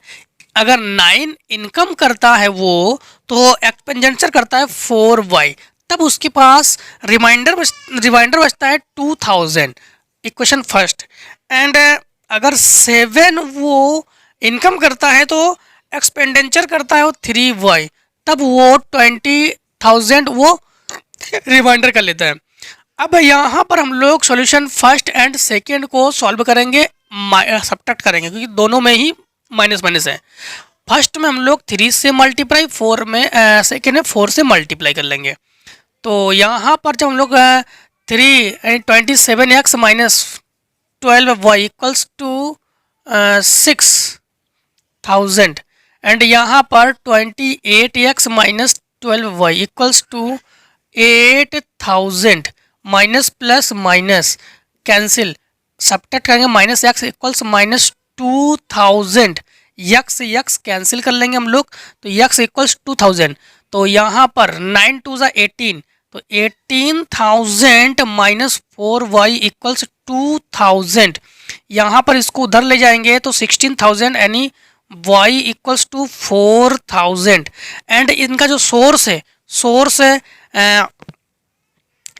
अगर 9 इनकम करता है वो तो एक्सपेंडिचर करता है 4y, तब उसके पास रिमाइंडर बचता है 2000, इक्वेशन फर्स्ट। एंड अगर 7 वो इनकम करता है तो एक्सपेंडिचर करता है वो 3y, तब वो 20,000 वो रिमाइंडर कर लेता है। अब यहाँ पर हम लोग सॉल्यूशन फर्स्ट एंड सेकेंड को सॉल्व करेंगे, सब्ट्रैक्ट करेंगे क्योंकि दोनों में ही माइनस माइनस है। फर्स्ट में हम लोग 3 से मल्टीप्लाई, 4 में सेकेंड में 4 से मल्टीप्लाई कर लेंगे। तो यहाँ पर जब हम लोग 3 27x minus 12y equals to 6000 and यहाँ पर 28x minus 12y equals two 8000, minus plus minus cancel, subtract करेंगे, minus x equals minus 2000, x x cancel कर लेंगे हम लोग, तो यक्स इक्वल्स 2000। तो यहाँ पर 9 2 ज़ा 18, तो 18,000 माइनस 4y इक्वल्स 2000। यहाँ पर इसको उधर ले जाएंगे तो 16,000 यानी y इक्वल्स टू 4000। एंड इनका जो सोर्स है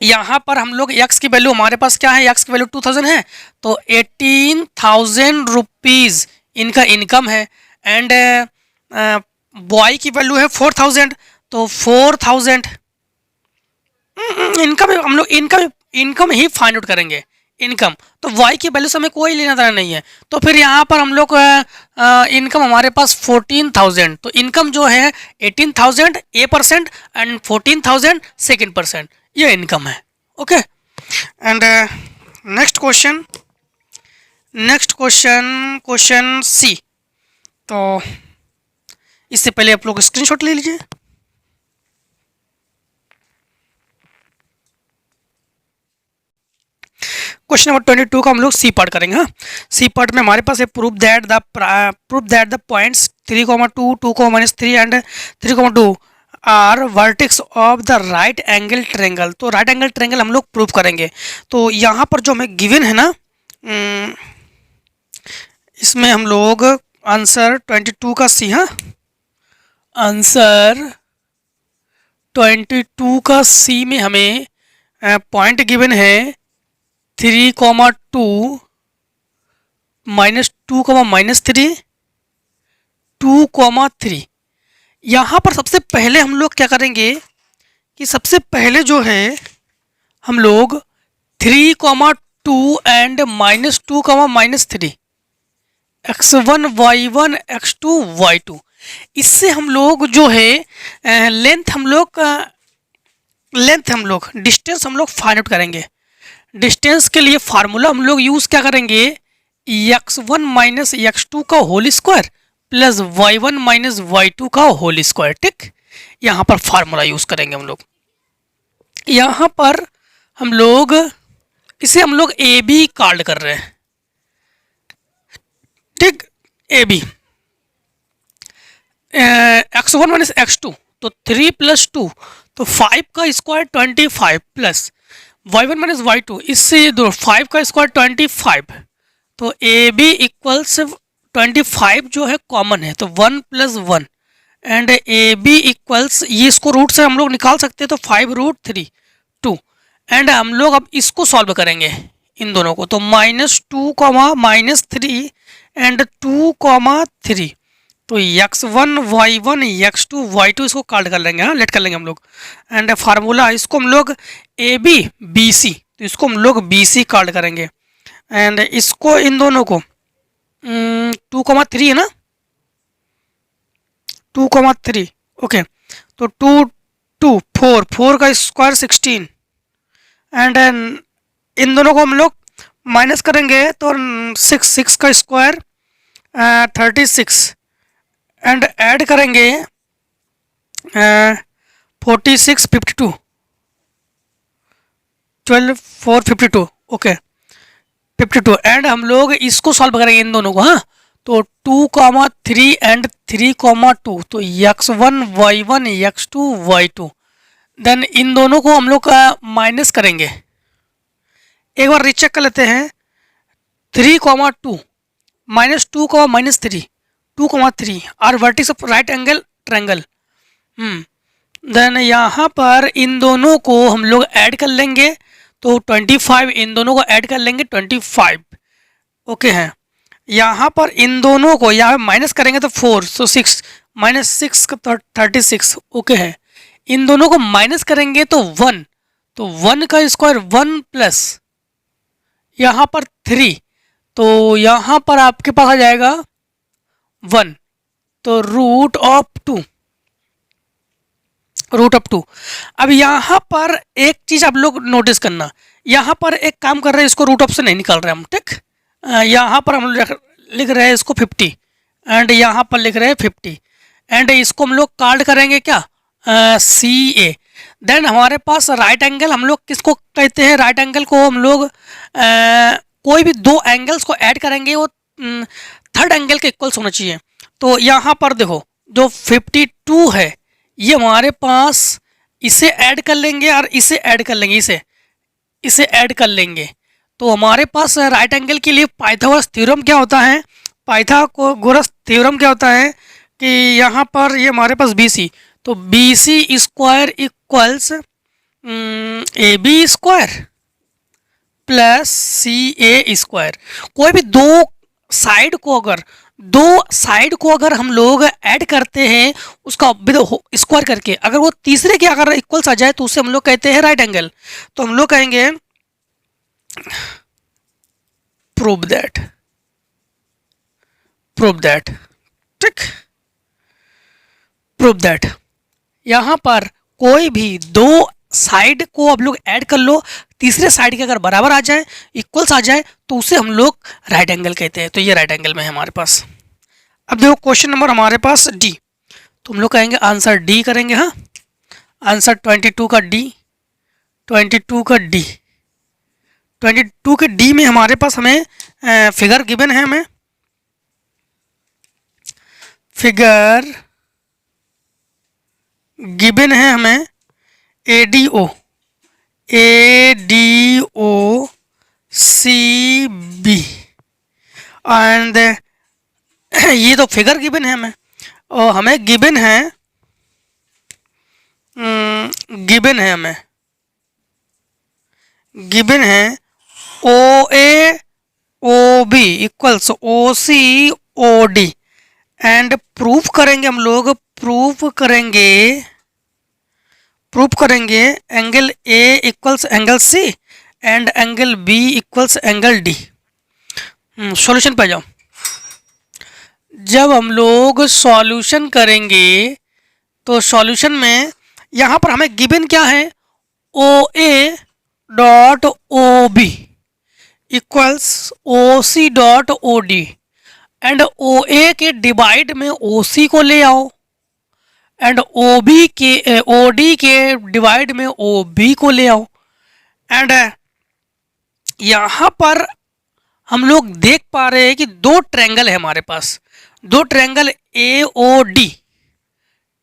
यहाँ पर हम लोग x की वैल्यू, हमारे पास क्या है, x की वैल्यू 2000 है, तो 18,000 रुपीज़ इनका इनकम है। एंड y की वैल्यू है 4000, तो 4000 इनकम हम लोग इनकम ही फाइंड आउट करेंगे। इनकम तो y की वैल्यू से हमें कोई लेना देना नहीं है, तो फिर यहाँ पर हम लोग इनकम हमारे पास 14,000, तो इनकम जो है 18,000 ए परसेंट एंड 14,000 सेकेंड परसेंट, ये इनकम है। ओके, एंड नेक्स्ट क्वेश्चन सी। तो इससे पहले आप लोग स्क्रीनशॉट ले लीजिए। क्वेश्चन नंबर 22 का हम लोग सी पार्ट करेंगे। हाँ, सी पार्ट में हमारे पास है prove that the points 3,2, 2,-3 and 3,2 are vertex of the right angle triangle. तो राइट एंगल ट्रायंगल हम लोग प्रूव करेंगे। तो यहाँ पर जो हमें गिवन है ना, इसमें हम लोग आंसर 22 का सी, हाँ आंसर 22 का सी में हमें पॉइंट गिवन है 3,2 -2, -3, 2,3। यहाँ पर सबसे पहले हम लोग क्या करेंगे कि सबसे पहले जो है हम लोग 3,2 and -2, -3, x1 y1 x2 y2, इससे हम लोग जो है लेंथ हम लोग डिस्टेंस हम लोग फाइंड आउट करेंगे। डिस्टेंस के लिए फार्मूला हम लोग यूज़ क्या करेंगे, x1 माइनस x2 का whole square plus y1 minus y2 का होल स्क्वायर। ठीक, यहाँ पर फार्मूला यूज़ करेंगे हम लोग। यहाँ पर हम लोग इसे हम लोग ए बी कॉल्ड कर रहे हैं। ठीक, A B x1 minus x2, तो 3 + 2, तो 5 का square 25 plus y1 minus y2, इससे 5 का स्क्वायर 25, तो ए बी इक्वल्स 25 जो है कॉमन है, तो 1 + 1 एंड ए बी इक्वल्स, ये इसको रूट से हम लोग निकाल सकते हैं, तो 5√3 2। एंड हम लोग अब इसको सॉल्व करेंगे इन दोनों को, तो -2, -3 एंड 2, 3, तो x1 y1 x2 y2 इसको काट कर लेंगे, हाँ लेट कर लेंगे हम लोग। एंड फार्मूला इसको हम लोग ए बी बी सी, तो इसको हम लोग बी सी काट करेंगे। एंड इसको इन दोनों को 2,3 है ना, 2,3 ओके। तो 2 2 4 4 का स्क्वायर 16 एंड इन दोनों को हम लोग माइनस करेंगे तो 6 6 का स्क्वायर 36 एंड ऐड करेंगे 46 52 12 4 52 ओके 52 एंड हम लोग इसको सॉल्व करेंगे इन दोनों को, हाँ। तो 2,3 एंड 3,2 तो x1 y1 x2 y2, then in दोनों को हम लोग माइनस करेंगे। एक बार रीचेक कर लेते हैं, 3,2 minus 2, minus 3 2,3 are vertex of right angle triangle. Then यहाँ पर इन दोनों को हम लोग ऐड कर लेंगे तो 25, इन दोनों को ऐड कर लेंगे 25 ओके हैं। यहाँ पर इन दोनों को यहाँ माइनस करेंगे तो 4 सो 6 माइनस 6 का 36 ओके है। इन दोनों को माइनस करेंगे तो 1, तो 1 का स्क्वायर 1 प्लस यहाँ पर 3, तो यहाँ पर आपके पास आ जाएगा 1, तो रूट ऑफ 2 अब यहाँ पर एक चीज़ आप लोग नोटिस करना, यहाँ पर एक काम कर रहे हैं, इसको रूट ऑफ से नहीं निकाल रहे हम, ठीक। यहाँ पर हम लिख रहे हैं इसको 50 एंड यहाँ पर लिख रहे हैं 50 एंड इसको हम लोग काट करेंगे क्या सी ए। देन हमारे पास राइट एंगल, हम लोग किसको कहते हैं, राइट एंगल को हम लोग कोई भी दो एंगल्स को ऐड करेंगे वो थर्ड एंगल के इक्वल्स होना चाहिए। तो यहाँ पर देखो जो 52 है ये हमारे पास, इसे ऐड कर लेंगे और इसे ऐड कर लेंगे, इसे ऐड कर लेंगे तो हमारे पास राइट एंगल के लिए पाइथागोरस थ्योरम क्या होता है, पाइथागोरस थ्योरम क्या होता है कि यहाँ पर ये हमारे पास BC, तो BC square equals A B square plus CA square. कोई भी दो साइड को अगर हम लोग ऐड करते हैं उसका स्क्वायर करके, अगर वो तीसरे के अगर इक्वल्स आ जाए तो उसे हम लोग कहते हैं राइट एंगल। तो हम लोग कहेंगे प्रूव दैट, ठीक, प्रूव दैट। यहाँ पर कोई भी दो साइड को आप लोग ऐड कर लो, तीसरे साइड के अगर बराबर आ जाए, इक्वल्स आ जाए तो उसे हम लोग राइट एंगल कहते हैं। तो ये राइट एंगल में है हमारे पास। अब देखो क्वेश्चन नंबर हमारे पास D, तो हम लोग कहेंगे आंसर D करेंगे, हाँ आंसर 22 का D, 22 का D, 22 के D में हमारे पास हमें फिगर गिवन है, हमें फिगर गिवन है हमें ADO CB एंड ये तो फिगर गिवन है हमें, और हमें गिवन है हमें गिवन है OA OB equals OC OD and proof करेंगे हम लोग, प्रूफ करेंगे angle A equals angle C and angle B equals angle D। Solution पे जाओ। जब हम लोग सॉल्यूशन करेंगे तो सॉल्यूशन में यहाँ पर हमें गिवन क्या है, OA dot OB equals OC dot OD and OA के डिवाइड में OC को ले आओ एंड OD के डिवाइड में OB को ले आओ। एंड यहाँ पर हम लोग देख पा रहे हैं कि दो ट्रायंगल है हमारे पास, दो ट्रायंगल AOD,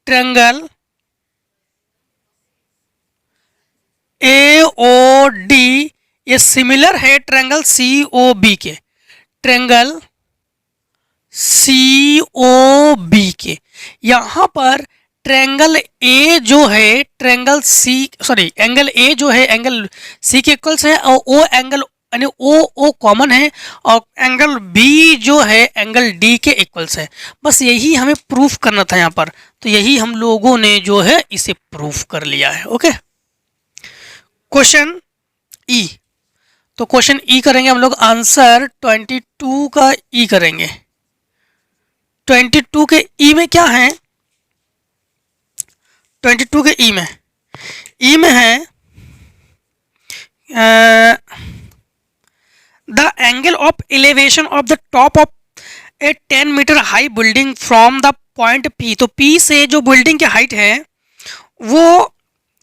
ट्रायंगल AOD ये सिमिलर है ट्रायंगल COB के, ट्रायंगल COB के। यहाँ पर ट्रायंगल A जो है एंगल A जो है एंगल C के इक्वल्स है और O यानी ओ ओ कॉमन है और एंगल बी जो है एंगल डी के इक्वल्स है। बस यही हमें प्रूफ करना था यहाँ पर, तो यही हम लोगों ने जो है इसे प्रूफ कर लिया है। ओके, क्वेश्चन ई। तो क्वेश्चन ई करेंगे हम लोग, आंसर 22 का ई करेंगे। 22 के ई में क्या है? 22 के ई में है the angle of elevation of the top of a 10 metre high building from the point P. तो पी से जो बिल्डिंग की हाइट है वो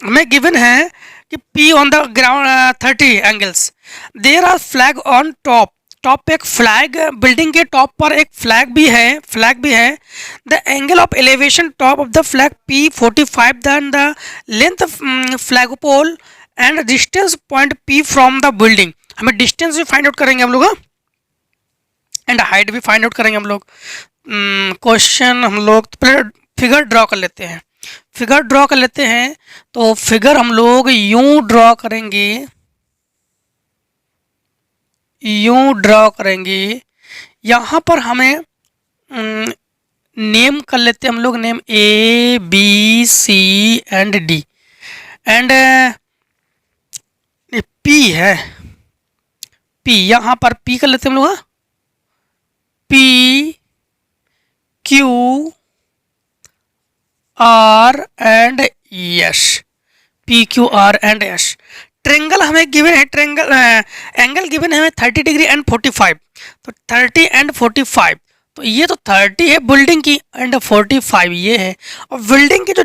हमें गिवन है कि P on the ground 30 angles. There are flag on top. Top पे एक फ्लैग, बिल्डिंग के टॉप पर एक फ्लैग भी है। The angle of elevation top of the flag P 45 then the length flag pole and distance point P from the building. हमें distance भी find out करेंगे हम लोग एंड हाइट भी फाइंड आउट करेंगे हम लोग। क्वेश्चन हम लोग पहले फिगर ड्रॉ कर लेते हैं। तो फिगर हम लोग यूं ड्रॉ करेंगे। यहाँ पर हमें नेम कर लेते हैं हम लोग, name A B C and D and P है। P यहाँ पर P कर लेते हैं हम लोग, P Q R and S। P Q R and S। Triangle हमें गिवन है, एंगल गिवन है हमें 30 डिग्री एंड 45। तो 30 एंड 45, तो ये तो 30 है बिल्डिंग की एंड 45 ये है। और बिल्डिंग की जो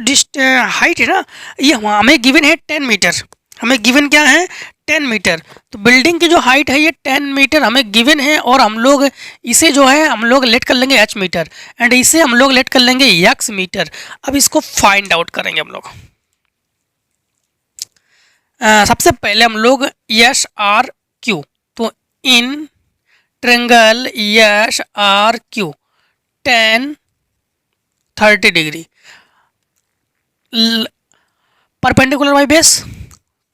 हाइट है ना, ये हमें गिवन है 10 मीटर। हमें गिवन क्या है? 10 मीटर। तो बिल्डिंग की जो हाइट है ये 10 मीटर हमें गिवन है, और हम लोग इसे जो है हम लोग लेट कर लेंगे h मीटर एंड इसे हम लोग लेट कर लेंगे x मीटर। अब इसको फाइंड आउट करेंगे हम लोग। सबसे पहले हम लोग एस आर क्यू। तो in triangle S R Q 10 30 degree perpendicular by base,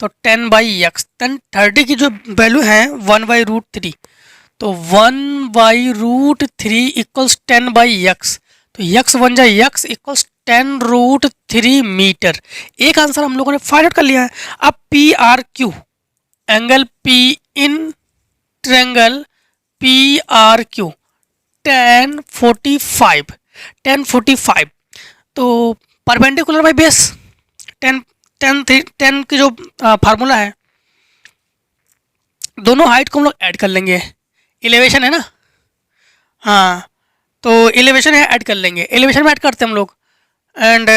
तो 10 बाई एक्स। 30 की जो वैल्यू है 1/√3, तो 1/√3 इक्वल्स 10 बाई एक्स। तो x बन जाए x इक्वल्स 10√3 मीटर। एक आंसर हम लोगों ने फाइंड आउट कर लिया है। अब P R Q angle P in triangle P are Q 1045, तो परपेंडिकुलर बाई बेस 10 की जो फार्मूला है, दोनों हाइट को हम लोग ऐड कर लेंगे। एलिवेशन है ना, हाँ, तो एलिवेशन है ऐड कर लेंगे। एलिवेशन में ऐड करते हैं हम लोग एंड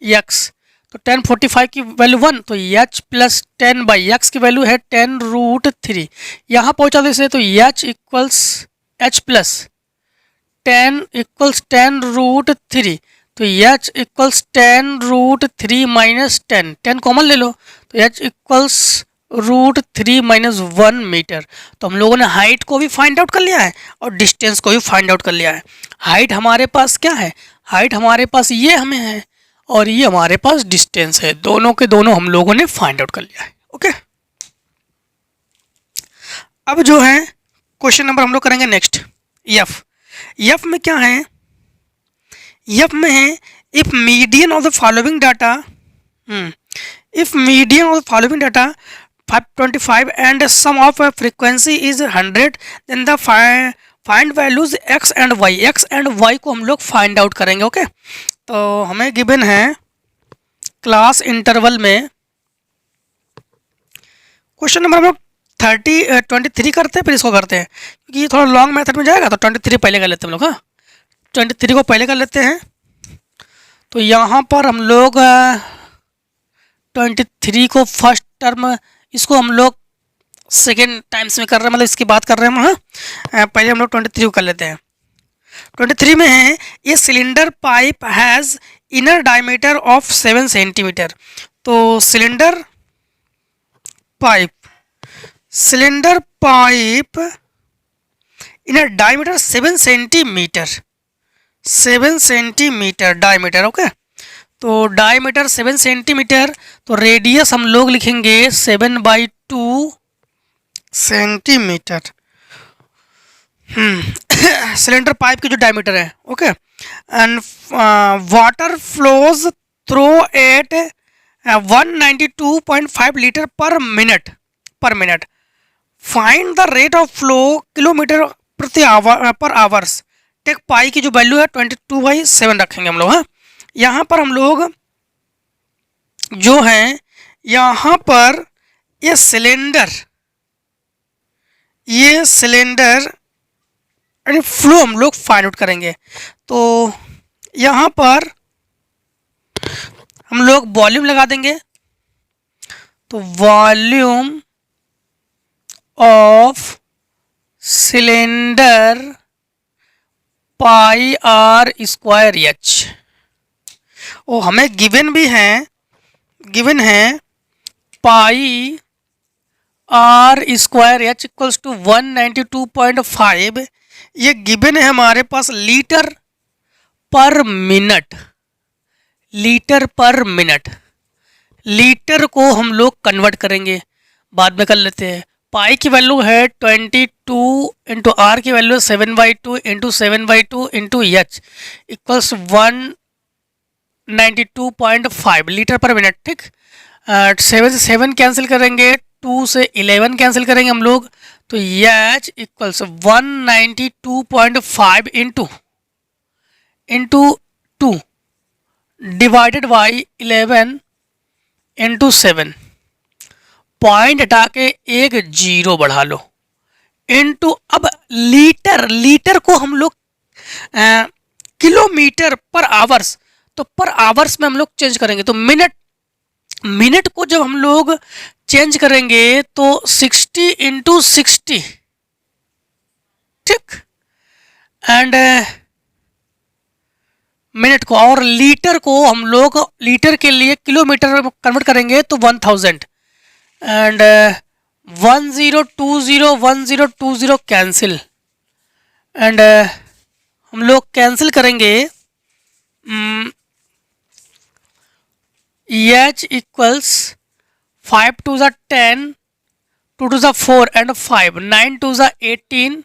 x। तो 1045 की वैल्यू 1, तो h प्लस 10 बाई एक्स की वैल्यू है 10√3। यहाँ पहुँचा देते तो h equals h plus 10 equals 10√3, तो h इक्वल्स 10√3 माइनस 10 कॉमन ले लो, तो h इक्वल्स √3 माइनस 1 मीटर। तो हम लोगों ने हाइट को भी फाइंड आउट कर लिया है और डिस्टेंस को भी फाइंड आउट कर लिया है। हाइट हमारे पास क्या है? हाइट हमारे पास ये हमें है और ये हमारे पास डिस्टेंस है। दोनों के दोनों हम लोगों ने फाइंड आउट कर लिया है। ओके, अब जो है क्वेश्चन नंबर हम लोग करेंगे नेक्स्ट एफ। एफ में क्या है? एफ में है if median of the following data, if median of the following data 525 and sum of frequency is 100, then the find values x and y। x and y को हम लोग find out करेंगे। Okay, तो हमें given है class interval में question number हम लोग 23 करते हैं, फिर इसको करते हैं क्योंकि ये थोड़ा लॉन्ग मेथड में जाएगा। तो 23 पहले कर लेते हैं हम लोग। हाँ, 23 को पहले कर लेते हैं। तो यहाँ पर हम लोग 23 को फर्स्ट टर्म, इसको हम लोग सेकेंड टाइम्स में कर रहे हैं, मतलब इसकी बात कर रहे हैं हम। हाँ, पहले हम लोग 23 को कर लेते हैं। 23 में है ये cylinder pipe has inner diameter of 7 centimetre. तो cylinder pipe inner diameter 7 centimetre diameter. Okay, तो डायमीटर 7 सेंटीमीटर, तो रेडियस हम लोग लिखेंगे 7/2 सेंटीमीटर। सिलेंडर पाइप की जो डायमीटर है, okay. And water flows through at 192.5 litre per minute. Find the rate of flow kilometre प्रति hour per hours. Take pi की जो वैल्यू है 22/7 रखेंगे हम लोग। हाँ, यहाँ पर हम लोग जो हैं, यहाँ पर ये सिलेंडर यानी फ्लो हम लोग फाइंड आउट करेंगे। तो यहाँ पर हम लोग वॉल्यूम लगा देंगे। तो volume of cylinder pi are square h. Oh हमें गिवन है pi are square h equals to 192.5। ये गिवन है हमारे पास लीटर पर मिनट। लीटर को हम लोग कन्वर्ट करेंगे, बाद में कर लेते हैं। पाई की वैल्यू है 22 इंटू आर की value 7/2 into 7/2 into H equals 192.5 litre per minute. ठीक, 7 से 7 कैंसिल करेंगे, 2 से 11 कैंसिल करेंगे हम लोग, तो H equals 192.5 into 2 divided by 11 into 7। Point हटा के एक जीरो बढ़ा लो, इंटू अब लीटर को हम लोग किलोमीटर पर आवर्स, तो पर आवर्स में हम लोग चेंज करेंगे। तो मिनट को जब हम लोग चेंज करेंगे तो 60 इंटू 60, ठीक, एंड मिनट को, और लीटर को हम लोग लीटर के लिए किलोमीटर में कन्वर्ट करेंगे तो 1000 एंड 1020 कैंसिल, एंड हम लोग कैंसिल करेंगे। एच इक्वल्स 5 2 ज़ा 10, 2 2 ज़ा 4 एंड 5, 9 2 ज़ा 18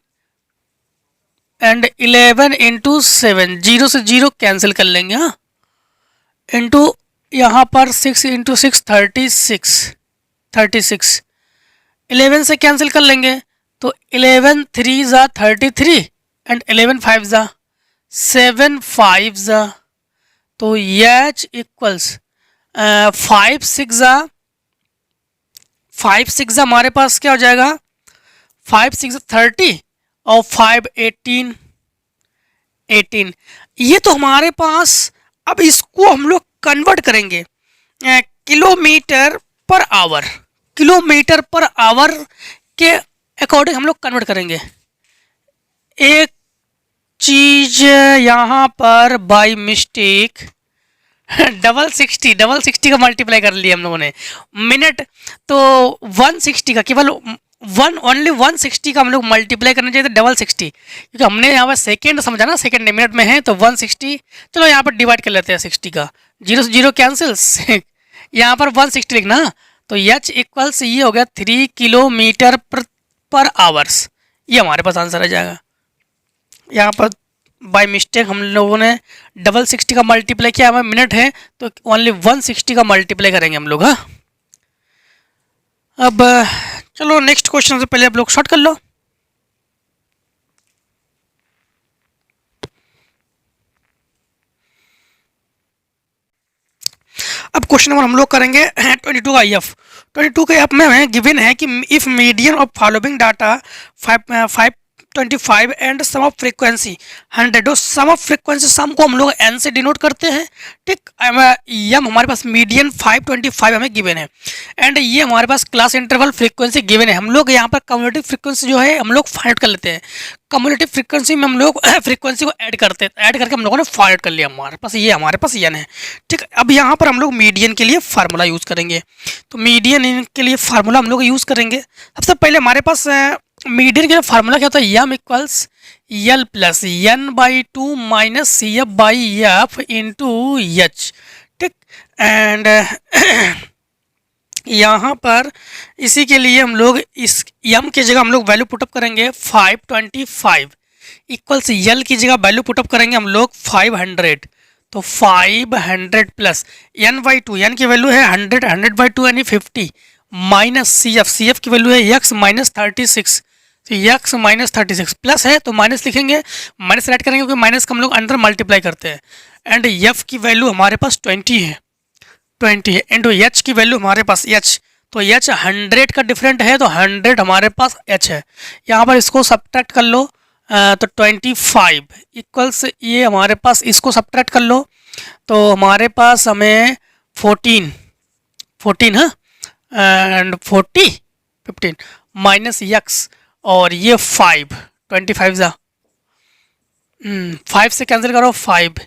एंड 11 इंटू 7, 0 से 0 कैंसिल कर लेंगे। हाँ, इंटू यहाँ पर 6 इंटू 6 36, 11 से कैंसिल कर लेंगे, तो 11 3 ज़ा 33 एंड 11 5 ज़ा 7 5 ज़ा, तो एच इक्वल्स 5 6 ज़ा हमारे पास क्या हो जाएगा, 5 6 30 और 5 18। ये तो हमारे पास, अब इसको हम लोग कन्वर्ट करेंगे किलोमीटर पर आवर के अकॉर्डिंग हम लोग कन्वर्ट करेंगे। एक चीज यहाँ पर बाय मिस्टेक डबल सिक्सटी का मल्टीप्लाई कर लिया हम लोगों ने। मिनट तो 160 का, केवल ओनली 160 का हम लोग मल्टीप्लाई करना चाहिए था 60, क्योंकि हमने यहाँ पर सेकेंड समझा ना, सेकेंड मिनट में है तो 160। चलो यहाँ पर डिवाइड कर लेते हैं 60 का, 0 से 0 कैंसिल, यहाँ पर 160 लिखना, तो एच इक्वल्स ये हो गया 3 किलोमीटर पर आवर्स। ये हमारे पास आंसर आ जाएगा। यहाँ पर बाय मिस्टेक हम लोगों ने 60 का मल्टीप्लाई किया, हमें मिनट है तो ओनली 160 का मल्टीप्लाई करेंगे हम लोग। हाँ, अब चलो नेक्स्ट क्वेश्चन से पहले आप लोग शॉर्ट कर लो। अब क्वेश्चन नंबर हम लोग करेंगे 22 का एफ। 22 के एफ में हमें गिवन है कि if median of following data 525 and sum of frequency 100, sum of frequency, sum को हम लोग n से डिनोट करते हैं। ठीक, यम हमारे पास मीडियन 525 हमें गिवन है, एंड ये हमारे पास क्लास इंटरवल फ्रीक्वेंसी गिवन है। हम लोग यहाँ पर कम्युलेटिव फ्रीक्वेंसी जो है हम लोग फाइंड कर लेते हैं। कम्युलेटिव फ्रीक्वेंसी में हम लोग फ्रीक्वेंसी को ऐड करते हैं, ऐड करके हम लोगों ने फाइंड कर लिया। हमारे पास n है। ठीक, अब यहाँ पर हम लोग मीडियन के लिए फार्मूला यूज़ करेंगे। तो मीडियन के लिए फार्मूला हम लोग यूज़ करेंगे। सबसे पहले हमारे पास मीडियन का फार्मूला क्या होता है, M equals L plus n/2 minus C F by F into H. ठीक, एंड यहाँ पर इसी के लिए हम लोग इस यम की जगह हम लोग वैल्यू पुटअप करेंगे 525 इक्वल्स यल की जगह वैल्यू पुटअप करेंगे हम लोग 500। तो 500 प्लस एन बाई टू, एन की वैल्यू है 100, 100 बाई टू यानी 50 minus C F, C F की वैल्यू है एक्स माइनस 36। तो एक्स माइनस 36 प्लस है तो माइनस लिखेंगे, माइनस ऐड करेंगे क्योंकि माइनस का हम लोग अंदर मल्टीप्लाई करते हैं। एंड एफ की वैल्यू हमारे पास 20 है, 20 है। इंटू एच की वैल्यू हमारे पास एच, तो एच 100 का डिफरेंट है तो 100 हमारे पास एच है। यहाँ पर इसको सब्ट्रैक्ट कर लो तो 25 इक्वल्स ये हमारे पास, इसको सब्ट्रैक्ट कर लो तो हमारे पास हमें 14 है एंड 15 माइनस एक्स और ये 25 जा 5 से कैंसिल करो 5,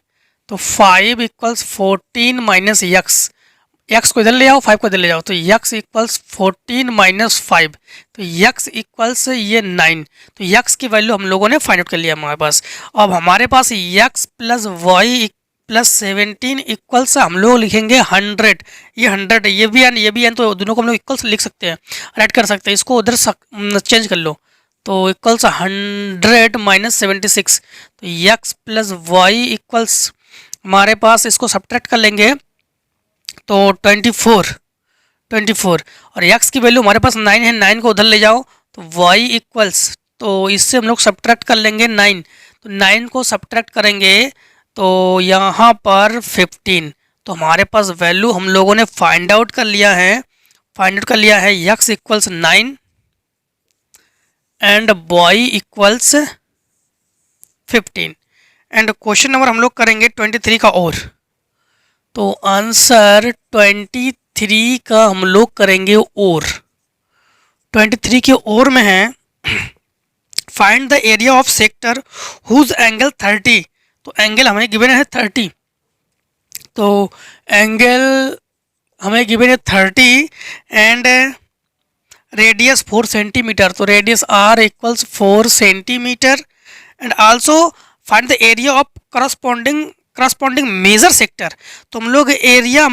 तो 5 इक्वल्स 14 माइनस एक्स, एक्स को इधर ले जाओ 5 को इधर ले जाओ तो एक्स इक्वल्स 14 माइनस 5, तो एक्स इक्वल्स ये 9। तो एक्स की वैल्यू हम लोगों ने फाइंड आउट कर लिया हमारे पास। अब हमारे पास X plus Y plus 17 equals हम लोग लिखेंगे 100। ये 100 है, ये भी एन तो दोनों को हम लोग इक्वल्स लिख सकते हैं, राइट कर सकते हैं। इसको उधर चेंज कर लो तो इक्वल्स 100 माइनस 76। तो एक्स प्लस वाई इक्वल्स हमारे पास, इसको सब्ट्रैक्ट कर लेंगे तो 24 और x की वैल्यू हमारे पास 9 है, 9 को उधर ले जाओ तो y इक्वल्स, तो इससे हम लोग सब्ट्रैक्ट कर लेंगे 9, तो 9 को सब्ट्रैक्ट करेंगे तो यहाँ पर 15। तो हमारे पास वैल्यू हम लोगों ने फाइंड आउट कर लिया है, x equals 9 and y equals 15। And question number हम लोग करेंगे 23 का और, तो आंसर 23 का हम लोग करेंगे और। 23 के और में है find the area of sector whose angle 30। तो एंगल हमें गिवन है 30, तो एंगल हमें गिवन है 30 एंड रेडियस 4 सेंटीमीटर, तो radius R equals 4 centimetre. And also find the area of corresponding major sector. तो हम लोग एरिया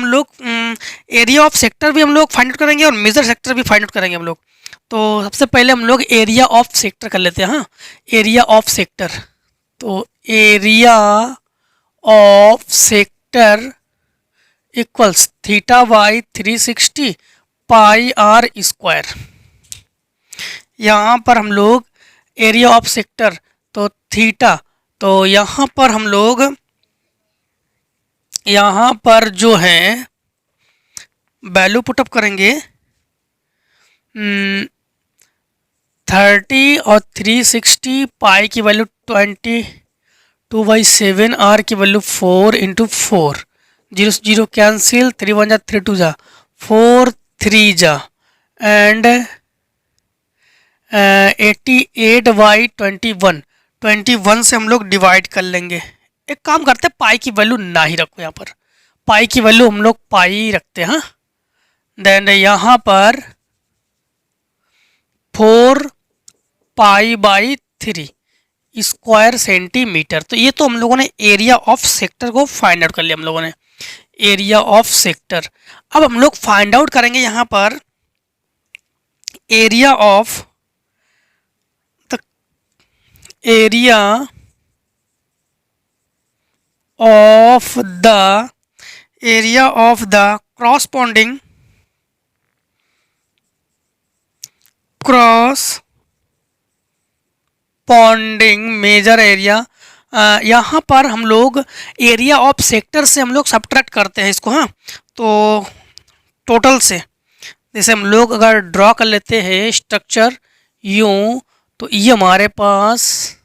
ऑफ सेक्टर भी हम लोग फाइंड आउट करेंगे और मेजर सेक्टर भी फाइंड आउट करेंगे हम लोग। तो सबसे पहले हम लोग एरिया ऑफ सेक्टर कर लेते हैं। हाँ, एरिया ऑफ सेक्टर, तो area of sector equals theta by 360 pi are square. यहाँ पर हम लोग एरिया ऑफ सेक्टर तो थीटा, तो यहाँ पर हम लोग यहाँ पर जो है वैल्यू पुटअप करेंगे 30 और 360 पाई की वैल्यू 22/7, आर की वैल्यू 4 इंटू 4, 0 0 कैंसिल, 3 1 जा 3 2 जा 4 3 जा एंड 88/21 से हम लोग डिवाइड कर लेंगे। एक काम करते हैं, पाई की वैल्यू ना ही रखो, यहाँ पर पाई की वैल्यू हम लोग पाई रखते हैं। हाँ, देन यहाँ पर 4 पाई बाई 3 स्क्वायर सेंटीमीटर। तो ये तो हम लोगों ने एरिया ऑफ सेक्टर को फाइंड आउट कर लिया हम लोगों ने, एरिया ऑफ सेक्टर। अब हम लोग फाइंड आउट करेंगे यहाँ पर area of the corresponding major area. यहाँ पर हम लोग एरिया ऑफ सेक्टर से हम लोग सब्ट्रैक्ट करते हैं इसको। हाँ, तो टोटल से जैसे हम लोग अगर ड्रॉ कर लेते हैं स्ट्रक्चर यूँ, तो ये हमारे पास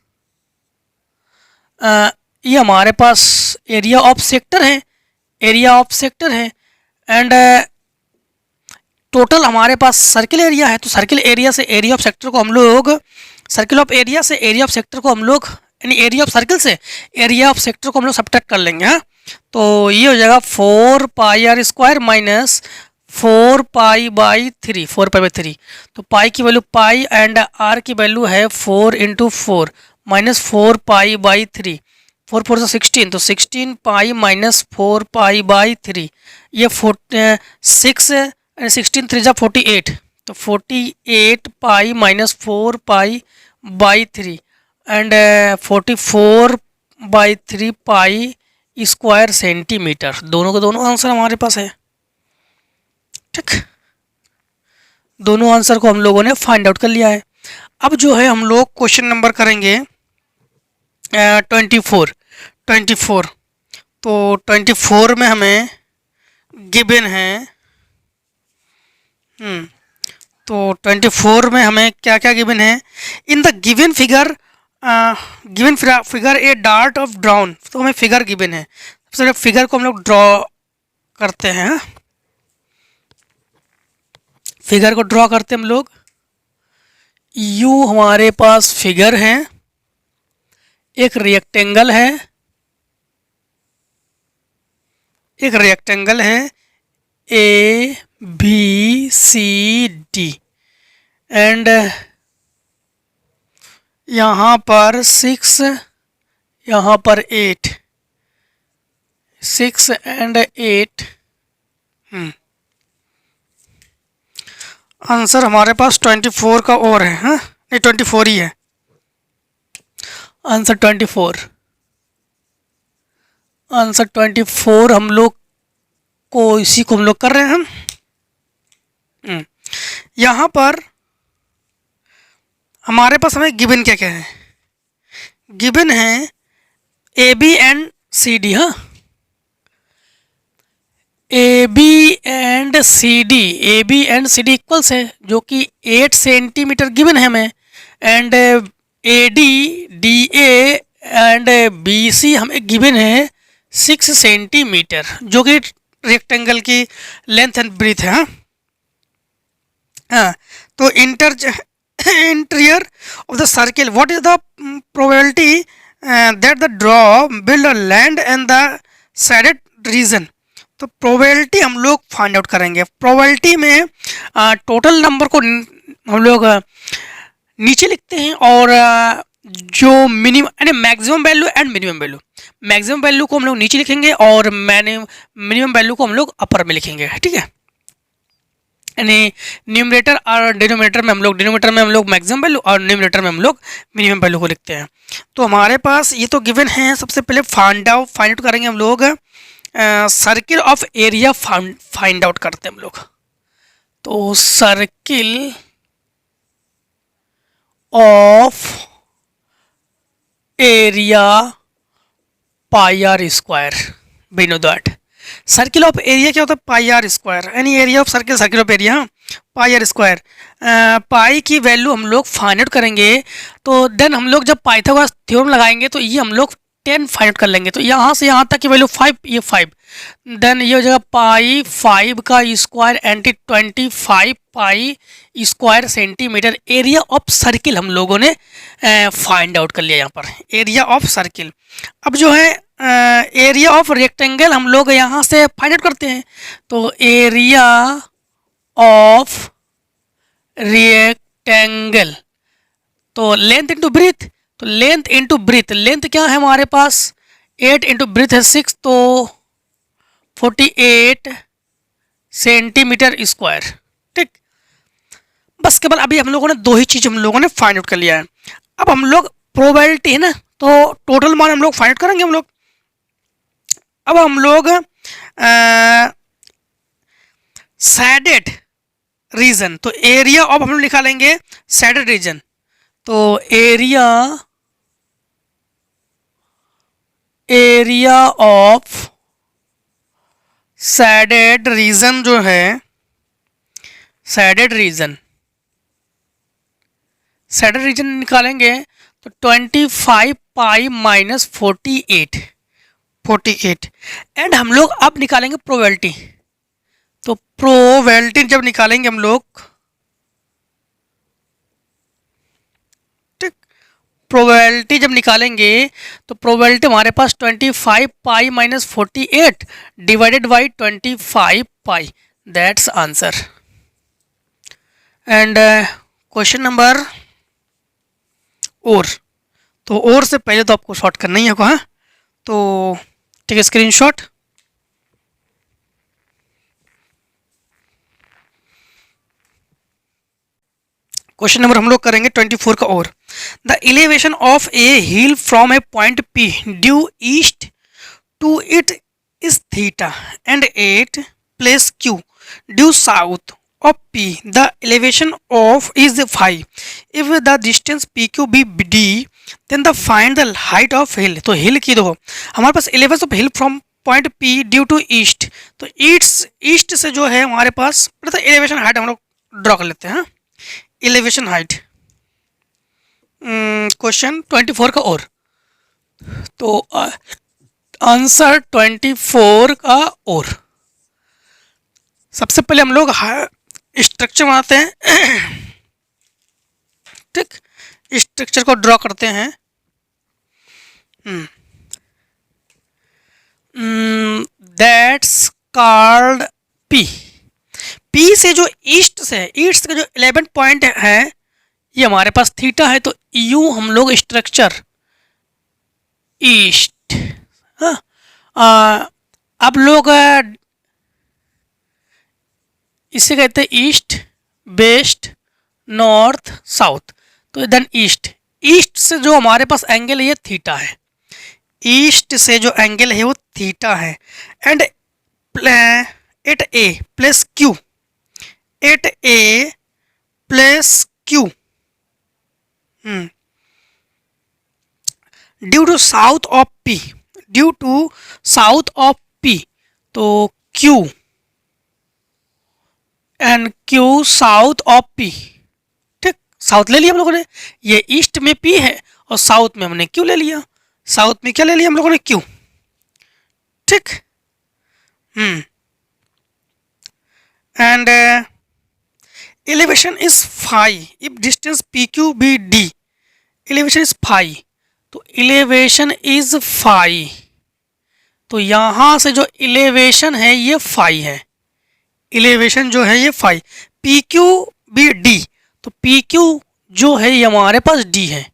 एरिया ऑफ सेक्टर है, एंड टोटल हमारे पास सर्किल एरिया है। तो सर्किल एरिया से एरिया ऑफ सेक्टर को हम लोग, सर्किल ऑफ एरिया से एरिया ऑफ सेक्टर को हम लोग, यानी एरिया ऑफ सर्किल से एरिया ऑफ सेक्टर को हम लोग सब्ट्रैक्ट कर लेंगे। हाँ, तो ये हो जाएगा 4 pi are square minus 4 pi by 3, तो पाई की वैल्यू पाई एंड आर की वैल्यू है 4 इंटू 4 माइनस 4 पाई बाई 3, 4 4 से 16, तो 16 पाई माइनस 4 पाई बाई 3, ये 6 एंड 16 3 जा 48, तो 48 pi minus 4 pi by 3 and 44 by 3 pi square centimetre. दोनों के दोनों आंसर हमारे पास है। ठीक, दोनों आंसर को हम लोगों ने फाइंड आउट कर लिया है। अब जो है हम लोग क्वेश्चन नंबर करेंगे 24। तो 24 में हमें गिवन है तो 24 में हमें क्या क्या गिवन है। In the given figure A dart of drown, तो हमें फिगर गिवन है। सबसे पहले फिगर को हम लोग ड्रॉ करते हैं। फिगर को ड्रॉ करते हम लोग। यू हमारे पास फिगर है, एक रेक्टेंगल है, A B C D and यहाँ पर 6, यहाँ पर 8, 6 एंड 8। आंसर हमारे पास 24 का और है। हाँ नहीं, 24 ही है आंसर। 24 हम लोग को इसी को हम लोग कर रहे हैं हम। यहाँ पर हमारे पास हमें गिवन क्या क्या है। गिवन है A B and C D. हाँ, A B and C D equals है, जो कि 8 सेंटीमीटर गिवन है हमें। And A D A and B C हमें गिवन है 6 सेंटीमीटर, जो कि रेक्टेंगल की लेंथ एंड ब्रीथ है। हाँ, तो interior of the circle, what is the probability that the draw build a land and the shaded region. तो probability हम लोग फाइंड आउट करेंगे। प्रोबेबिलिटी में टोटल नंबर को हम लोग नीचे लिखते हैं, और जो मिनिमम यानी maximum value and minimum value, maximum value को हम लोग नीचे लिखेंगे और मिनिमम वैल्यू को हम लोग अपर में लिखेंगे। ठीक है, यानी न्यूमरेटर और डिनोमिनेटर में हम लोग मैक्सिमम वैल्यू और न्यूमरेटर में हम लोग मिनिमम वैल्यू को लिखते हैं। तो हमारे पास ये तो गिवन है। सबसे पहले फाइंड आउट करेंगे हम लोग circle of area find out करते हैं हम लोग। तो circle of area pi are square. We know that circle of area क्या होता है, पाई आर स्क्वायर, यानी area of circle of area pi are square. Pi की वैल्यू हम लोग फाइंड आउट करेंगे। तो देन हम लोग जब पाइथागोरस थ्योरम लगाएंगे तो ये हम लोग 10 फाइंड आउट कर लेंगे। तो यहाँ से यहाँ तक की वैल्यू 5, ये 5, देन ये हो जाएगा पाई 5 का square anti 25 pi square centimetre. Area of circle हम लोगों ने फाइंड आउट कर लिया यहाँ पर, एरिया ऑफ सर्किल। अब जो है एरिया ऑफ रेक्टेंगल हम लोग यहाँ से फाइंड आउट करते हैं। तो एरिया ऑफ रेक्टेंगल, तो लेंथ इंटू ब्रीथ, तो लेंथ इंटू ब्रीथ, लेंथ क्या है हमारे पास 8 इंटू ब्रीथ है 6, तो 48 सेंटीमीटर स्क्वायर। ठीक, बस केवल अभी हम लोगों ने दो ही चीज हम लोगों ने फाइंड आउट कर लिया है। अब हम लोग प्रोबेबिलिटी है ना, तो टोटल मान हम लोग फाइंड आउट करेंगे हम लोग। अब हम लोग शेडेड रीजन, तो एरिया ऑफ हम लोग निकालेंगे शेडेड रीजन। तो एरिया ऑफ शेडेड रीजन जो है, शेडेड रीजन निकालेंगे तो 25 पाई माइनस 48 एंड हम लोग अब निकालेंगे प्रोबेबिलिटी। तो प्रोबेबिलिटी जब निकालेंगे हम लोग, ठीक, प्रोबेबिलिटी जब निकालेंगे तो प्रोबेबिलिटी हमारे पास 25 pi minus 48 divided by 25 pi, that's answer. And question number और, तो और से पहले तो आपको शॉर्ट करना ही होगा। हाँ, तो ठीक है, स्क्रीनशॉट। क्वेश्चन नंबर हम लोग करेंगे 24 का। और the elevation of a hill from a point P due east to it is theta and at place Q due south of P the elevation of is phi if the distance P Q B D then the find the height of hill. तो hill की देखो हमारे पास elevation of hill from point P due to east, तो east से जो है हमारे पास एलिवेशन हाइट हम लोग ड्रॉ कर लेते हैं। एलिवेशन हाइट क्वेश्चन 24 का। और तो आंसर 24 का। और सबसे पहले हम लोग स्ट्रक्चर बनाते हैं, ठीक, स्ट्रक्चर को ड्रॉ करते हैं। That's called P. पी से जो ईस्ट से ईस्ट का जो 11 पॉइंट है ये हमारे पास थीटा है, तो यू हम लोग स्ट्रक्चर ईस्ट, हाँ अब लोग इसे कहते हैं ईस्ट वेस्ट नॉर्थ साउथ, तो देन ईस्ट। ईस्ट से जो हमारे पास एंगल है ये थीटा है, ईस्ट से जो एंगल है वो थीटा है। And at A plus Q, at A plus Q due to south of P, due to south of P, तो Q and Q south of P, ठीक। साउथ ले लिया हम लोगों ने, ये ईस्ट में पी है और साउथ में हमने क्यू ले लिया। साउथ में क्या ले लिया हम लोगों ने? क्यू, ठीक। And elevation is phi if distance P Q B D, elevation is phi, तो एलिवेशन इज फाई, तो यहां से जो एलिवेशन है ये फाई है, एलिवेशन जो है ये phi. P Q B D, तो पी क्यू जो है ये हमारे पास डी है।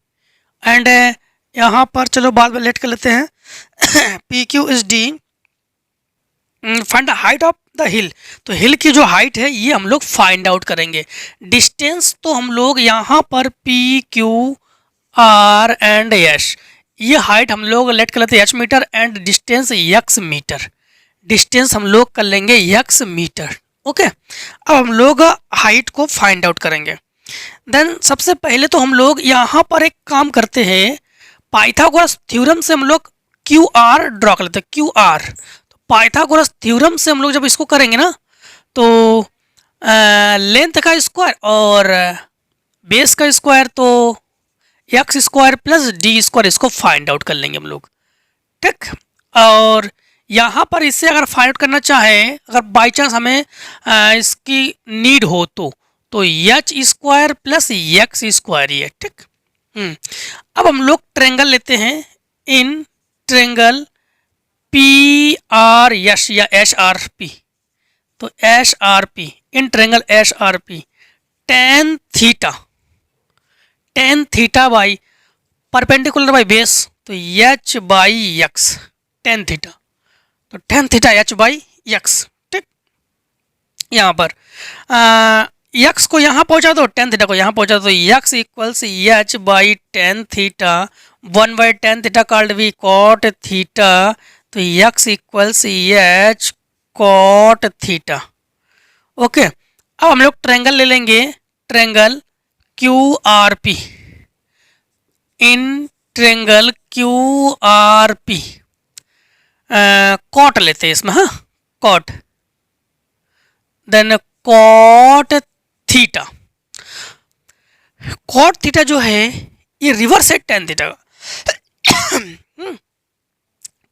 एंड यहाँ पर चलो बाद में लेट कर लेते हैं। P Q is D, find the height of the हिल, तो हिल की जो हाइट है ये हम लोग फाइंड आउट करेंगे। डिस्टेंस तो हम लोग यहाँ पर P Q R and H, ये हाइट हम लोग लेट कर लेते हैं H metre, and distance X metre, distance हम लोग कर लेंगे एक्स मीटर। ओके, अब हम लोग हाइट को फाइंड आउट करेंगे। देन सबसे पहले तो हम लोग यहाँ पर एक काम करते हैं, पाइथागोरस थ्योरम से हम लोग क्यू आर ड्रॉ कर लेते हैं। क्यू आर, तो पाइथागोरस थ्योरम से हम लोग जब इसको करेंगे ना, तो लेंथ का स्क्वायर और बेस का स्क्वायर, तो X square plus D square, इसको फाइंड आउट कर लेंगे हम लोग, ठीक। और यहाँ पर इससे अगर फाइंड आउट करना चाहें, अगर बाई चांस हमें इसकी नीड हो तो H square plus X square ही है, ठीक। अब हम लोग ट्रेंगल लेते हैं, in triangle P R S या एच आर पी, तो H R P, in triangle H R P, tan theta, tan theta by perpendicular by base, तो H by X, tan theta, तो tan theta H by X, ठीक। यहाँ पर x को यहाँ पहुँचा दो, टेन थीटा को यहाँ पहुँचा दो, X equals H by tan theta, 1/10 theta called भी कॉट थीटा, तो X equals H cot theta. Okay, अब हम लोग ट्रेंगल ले लेंगे, triangle Q R P, in triangle Q R P, cot लेते हैं इसमें, हाँ cot, then cot theta. Cot theta जो है ये रिवर्स है टेन थीटा का।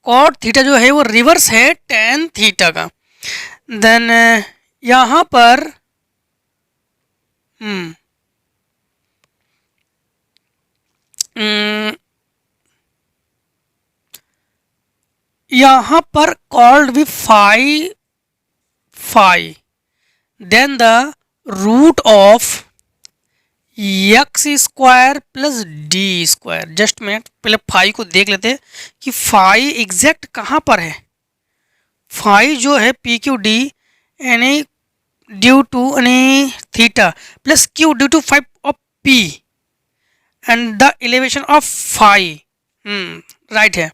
कॉट थीटा जो है वो रिवर्स है टेन थीटा का। देन यहाँ पर यहाँ पर कॉल्ड भी phi, phi, then the root of X square plus D square. Just minute, पहले फाई को देख लेते हैं कि फाई एग्जैक्ट कहाँ पर है। फाई जो है पी क्यू डी यानी ड्यू टू यानी theta plus Q due to five of P and the elevation of phi, right है,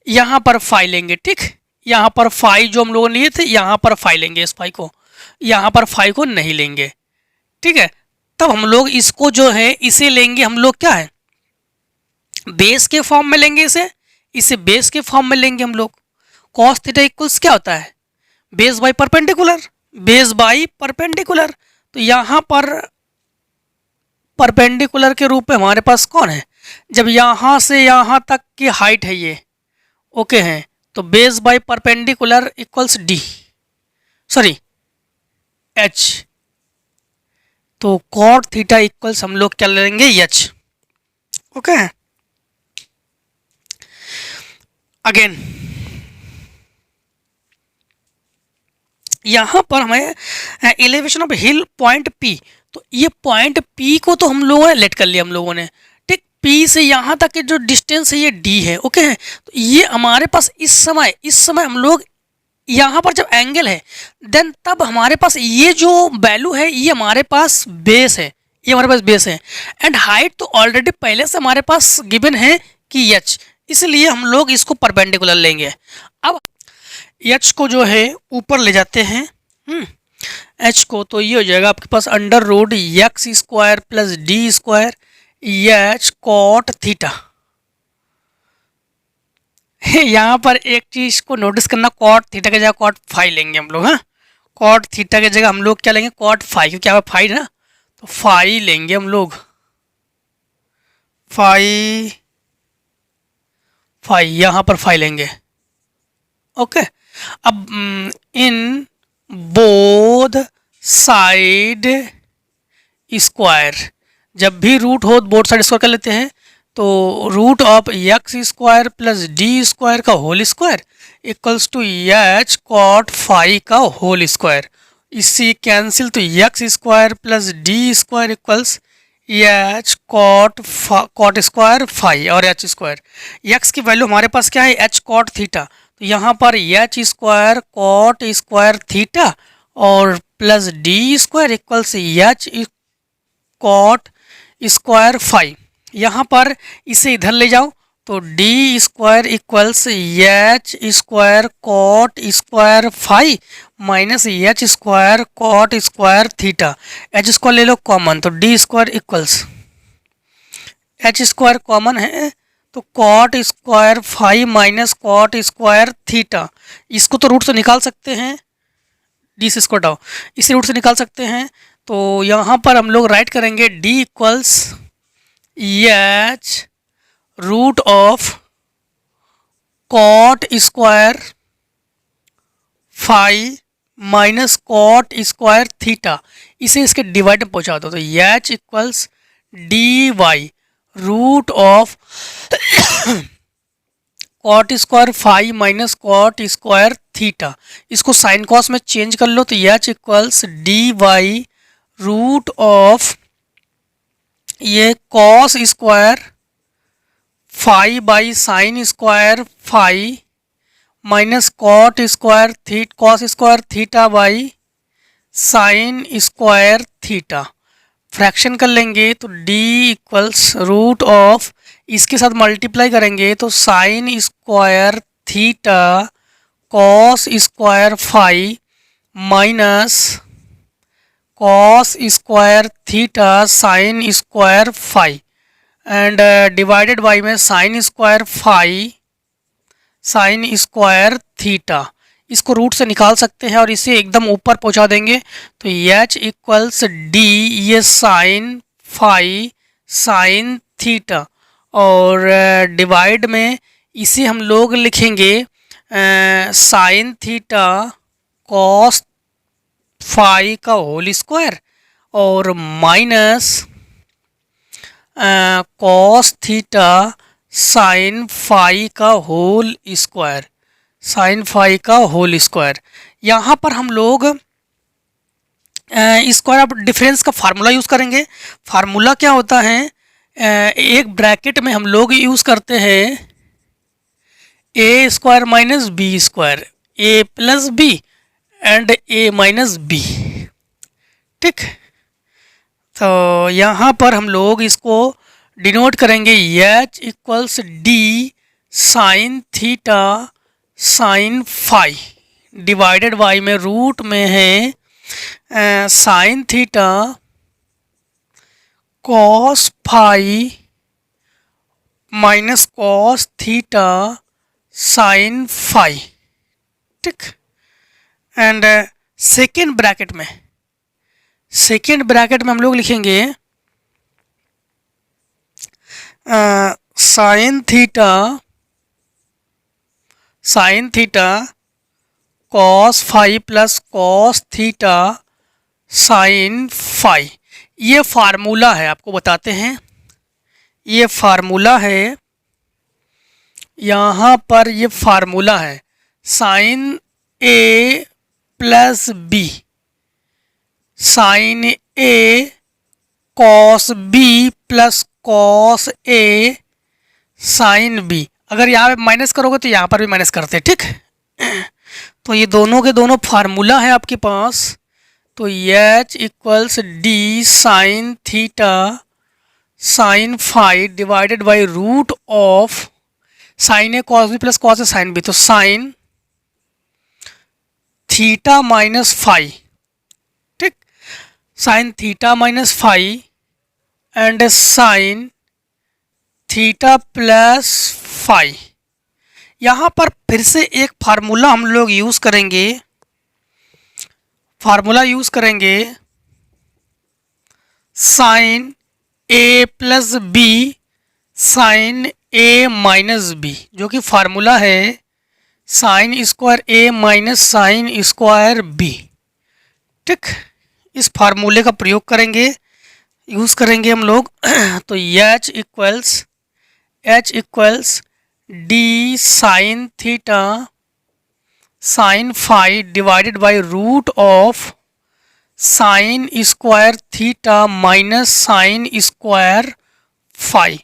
यहाँ पर फाई लेंगे, ठीक, यहाँ पर फाई जो हम लोगों ने लिए थे यहाँ पर फाई लेंगे, इस फाई को, यहाँ पर फाई को नहीं लेंगे, ठीक है। तब हम लोग इसको जो है इसे लेंगे हम लोग क्या है, बेस के फॉर्म में लेंगे, इसे बेस के फॉर्म में लेंगे हम लोग। कॉस थीटा इक्वल्स क्या होता है, base by perpendicular, base by perpendicular. तो यहाँ पर परपेंडिकुलर के रूप में हमारे पास कौन है, जब यहाँ से यहाँ तक की हाइट है ये, ओके है, तो base by perpendicular equals D, sorry H. तो कॉट थीटा इक्वल्स हम लोग क्या लेंगे, एच, ओके। अगेन यहाँ पर हमें elevation of hill point P, तो ये पॉइंट पी को तो हम लोगों ने लेट कर लिया हम लोगों ने, ठीक, पी से यहाँ तक के जो डिस्टेंस है ये डी है, ओके है। तो ये हमारे पास इस समय हम लोग यहाँ पर जब एंगल है देन तब हमारे पास ये जो वैल्यू है ये हमारे पास बेस है, ये हमारे पास बेस है, एंड हाइट तो ऑलरेडी पहले से हमारे पास गिवन है कि एच, इसलिए हम लोग इसको परपेंडिकुलर लेंगे। अब एच को जो है ऊपर ले जाते हैं, एच को, तो ये हो जाएगा आपके पास under root X square plus D square H cot theta. यहाँ पर एक चीज को नोटिस करना, कॉट थीटा की जगह कॉट फाई लेंगे हम लोग, हाँ, कॉट थीटा की जगह हम लोग क्या लेंगे, कॉट फाई, क्योंकि यहाँ पर फाई ना, तो फाई लेंगे हम लोग, फाई यहाँ पर फाई लेंगे, ओके। अब इन बोथ साइड स्क्वायर, जब भी रूट हो बोथ साइड स्क्वायर कर लेते हैं, तो root of X square plus D square का whole square equals to H cot phi का होल स्क्वायर, इससे कैंसिल, तो X square plus D square equals H cot square phi और एच स्क्वायर। एक्स की वैल्यू हमारे पास क्या है, एच कॉट थीटा, तो यहाँ पर H square cot square theta और plus D square equals H cot square phi. यहाँ पर इसे इधर ले जाओ तो D square equals H square cot square phi minus H square cot square theta, H square ले लो कॉमन, तो D square equals H square common है तो cot square phi minus cot square theta, इसको तो रूट से निकाल सकते हैं, डी से स्क्वायर हटाओ, इसे रूट से निकाल सकते हैं, तो यहाँ पर हम लोग राइट करेंगे D equals H root of cot square phi minus cot square theta, इसे इसके डिवाइड में पहुंचा दो, तो H equals D by root of cot square phi minus cot square theta, इसको साइन कॉस में चेंज कर लो, तो H equals D by root of ये cos square phi by sine square phi minus cot square theta by sine square theta, fraction कर लेंगे तो d equals root of, इसके साथ मल्टीप्लाई करेंगे तो sine square theta cos square phi minus cos square theta sine square phi and divided by में sine square phi sine square theta, इसको root से निकाल सकते हैं और इसे एकदम ऊपर पहुंचा देंगे, तो एच इक्वल्स डी ये साइन फाई साइन थीटा और डिवाइड में इसे हम लोग लिखेंगे साइन थीटा कॉस फाई का होल स्क्वायर और minus cos theta sine phi का होल स्क्वायर, साइन फाई का होल स्क्वायर। यहाँ पर हम लोग स्क्वायर ऑफ डिफरेंस का फार्मूला यूज़ करेंगे। फार्मूला क्या होता है, एक ब्रैकेट में हम लोग यूज़ करते हैं A square minus B square, A plus B and A minus B, ठीक। तो यहाँ पर हम लोग इसको डिनोट करेंगे H equals D sine theta sine phi divided by में रूट में है sine theta cos phi minus cos theta sine phi, ठीक। एंड सेकेंड ब्रैकेट में हम लोग लिखेंगे sine theta cos phi plus cos theta sine phi. ये formula है, आपको बताते हैं, ये फार्मूला है, यहाँ पर ये फार्मूला है sign A plus B sign A cos B plus cos A sine B. अगर यहाँ पे माइनस करोगे तो यहाँ पर भी माइनस करते हैं, ठीक। तो ये दोनों के दोनों फार्मूला है आपके पास। तो H equals D sine theta sine phi divided by root of sine A cos B plus cos A sine B. तो साइन थीटा माइनस फाई, ठीक, sine theta minus phi and sine theta plus phi. यहाँ पर फिर से एक formula हम लोग use करेंगे, साइन ए प्लस बी साइन ए माइनस बी, जो कि फार्मूला है साइन स्क्वायर ए माइनस साइन स्क्वायर बी, ठीक। इस फार्मूले का प्रयोग करेंगे, यूज़ करेंगे हम लोग। तो H equals D sine theta sine phi divided by root of sine square theta minus sine square phi.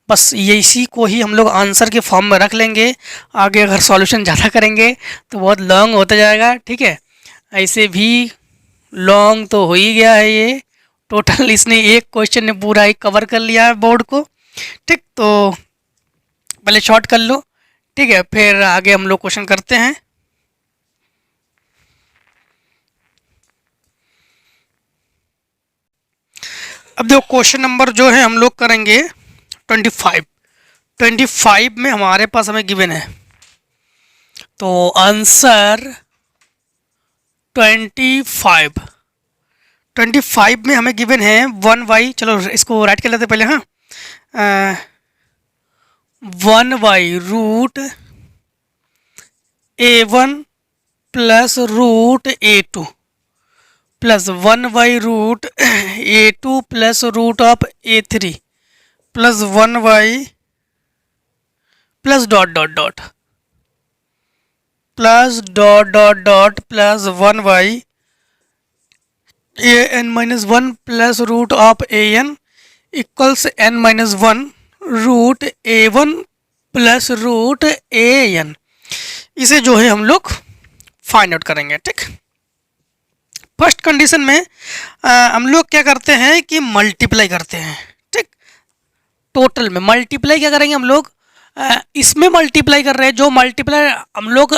बस ये इसी को ही हम लोग आंसर के फॉर्म में रख लेंगे। आगे अगर सॉल्यूशन ज़्यादा करेंगे तो बहुत लॉन्ग होता जाएगा, ठीक है। ऐसे भी लॉन्ग तो हो ही गया है ये, टोटल इसने एक क्वेश्चन ने पूरा ही कवर कर लिया है बोर्ड को, ठीक। तो पहले शॉर्ट कर लो, ठीक है, फिर आगे हम लोग क्वेश्चन करते हैं। अब देखो क्वेश्चन नंबर जो है हम लोग करेंगे 25 में हमारे पास हमें गिवन है। तो आंसर 25 में हमें गिवन है 1y, चलो इसको राइट कर लेते पहले, हाँ, 1y root a1 plus root a2 plus 1y root a2 plus root of a3 plus 1y plus dot dot dot plus dot dot dot plus 1y an minus 1 plus root of an equals n minus 1 root a1 plus root an। इसे जो है हम लोग find out करेंगे, ठीक। First condition में हम लोग क्या करते हैं कि मल्टीप्लाई करते हैं, ठीक। टोटल में मल्टीप्लाई क्या करेंगे हम लोग, इसमें मल्टीप्लाई कर रहे हैं, जो मल्टीप्लाई हम लोग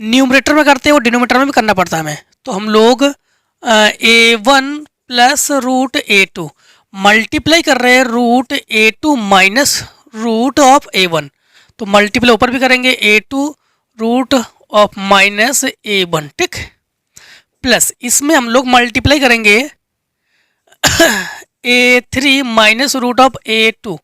न्यूमरेटर में करते हैं वो डिनोमिनेटर में भी करना पड़ता है हमें। तो हम लोग a1 plus root a2 multiply कर रहे हैं root a2 minus root of a1। तो मल्टीप्लाई ऊपर भी करेंगे a2 root of minus a1, ठीक। प्लस इसमें हम लोग मल्टीप्लाई करेंगे a3 minus root of a2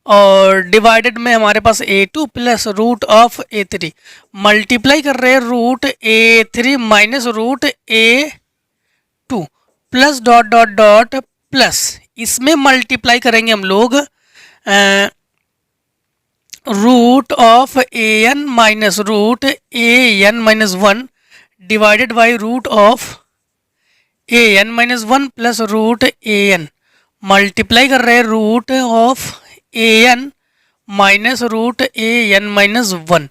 और डिवाइडेड में हमारे पास a2 plus root of a3 multiply कर रहे हैं root a3 minus root a2 plus dot dot dot plus इसमें मल्टीप्लाई करेंगे हम लोग root of an minus root an minus 1 divided by root of an minus 1 plus root an multiply कर रहे हैं root of an minus root an minus 1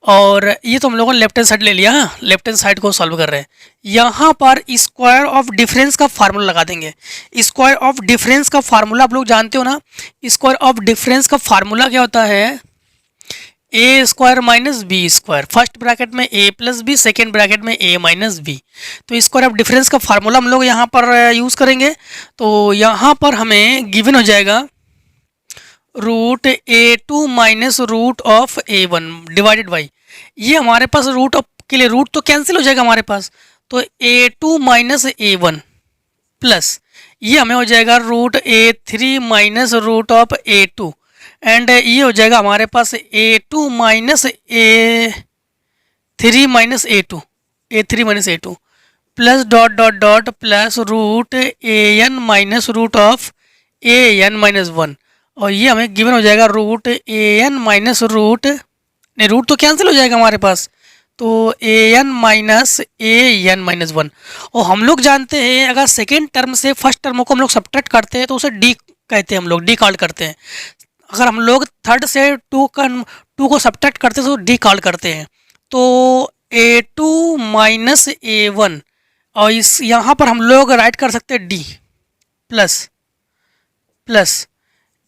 और ये तो हम लोगों ने लेफ्ट हैंड साइड ले लिया। हाँ, लेफ्ट हैंड साइड को सॉल्व कर रहे हैं। यहाँ पर स्क्वायर ऑफ डिफरेंस का फार्मूला लगा देंगे। स्क्वायर ऑफ डिफरेंस का फार्मूला आप लोग जानते हो ना। स्क्वायर ऑफ डिफरेंस का फार्मूला क्या होता है? A square minus B square. First bracket में A plus B, second bracket में ए माइनस बी। तो स्क्वायर ऑफ डिफरेंस का फार्मूला हम लोग यहाँ पर यूज़ करेंगे। तो यहाँ पर हमें गिवन हो जाएगा root A2 minus root of A1 divided by, ये हमारे पास रूट ऑफ के लिए रूट तो कैंसिल हो जाएगा हमारे पास, तो A2 माइनस A1 प्लस ये हमें हो जाएगा root A3 minus root of A2 and ये हो जाएगा हमारे पास A2 minus A3 minus A2 plus dot dot dot plus root AN minus root of AN minus 1 और ये हमें गिवन हो जाएगा रूट AN माइनस रूट, नहीं रूट तो कैंसिल हो जाएगा हमारे पास, तो AN माइनस AN माइनस 1। और हम लोग जानते हैं अगर सेकेंड टर्म से फर्स्ट टर्म को हम लोग सब्ट्रैक्ट करते हैं तो उसे डी कहते हैं, हम लोग डी कॉल करते हैं। अगर हम लोग थर्ड से टू को सब्ट्रैक्ट करते हैं तो डी कॉल करते हैं। तो A2 माइनस A1 और इस यहाँ पर हम लोग राइट कर सकते हैं D plus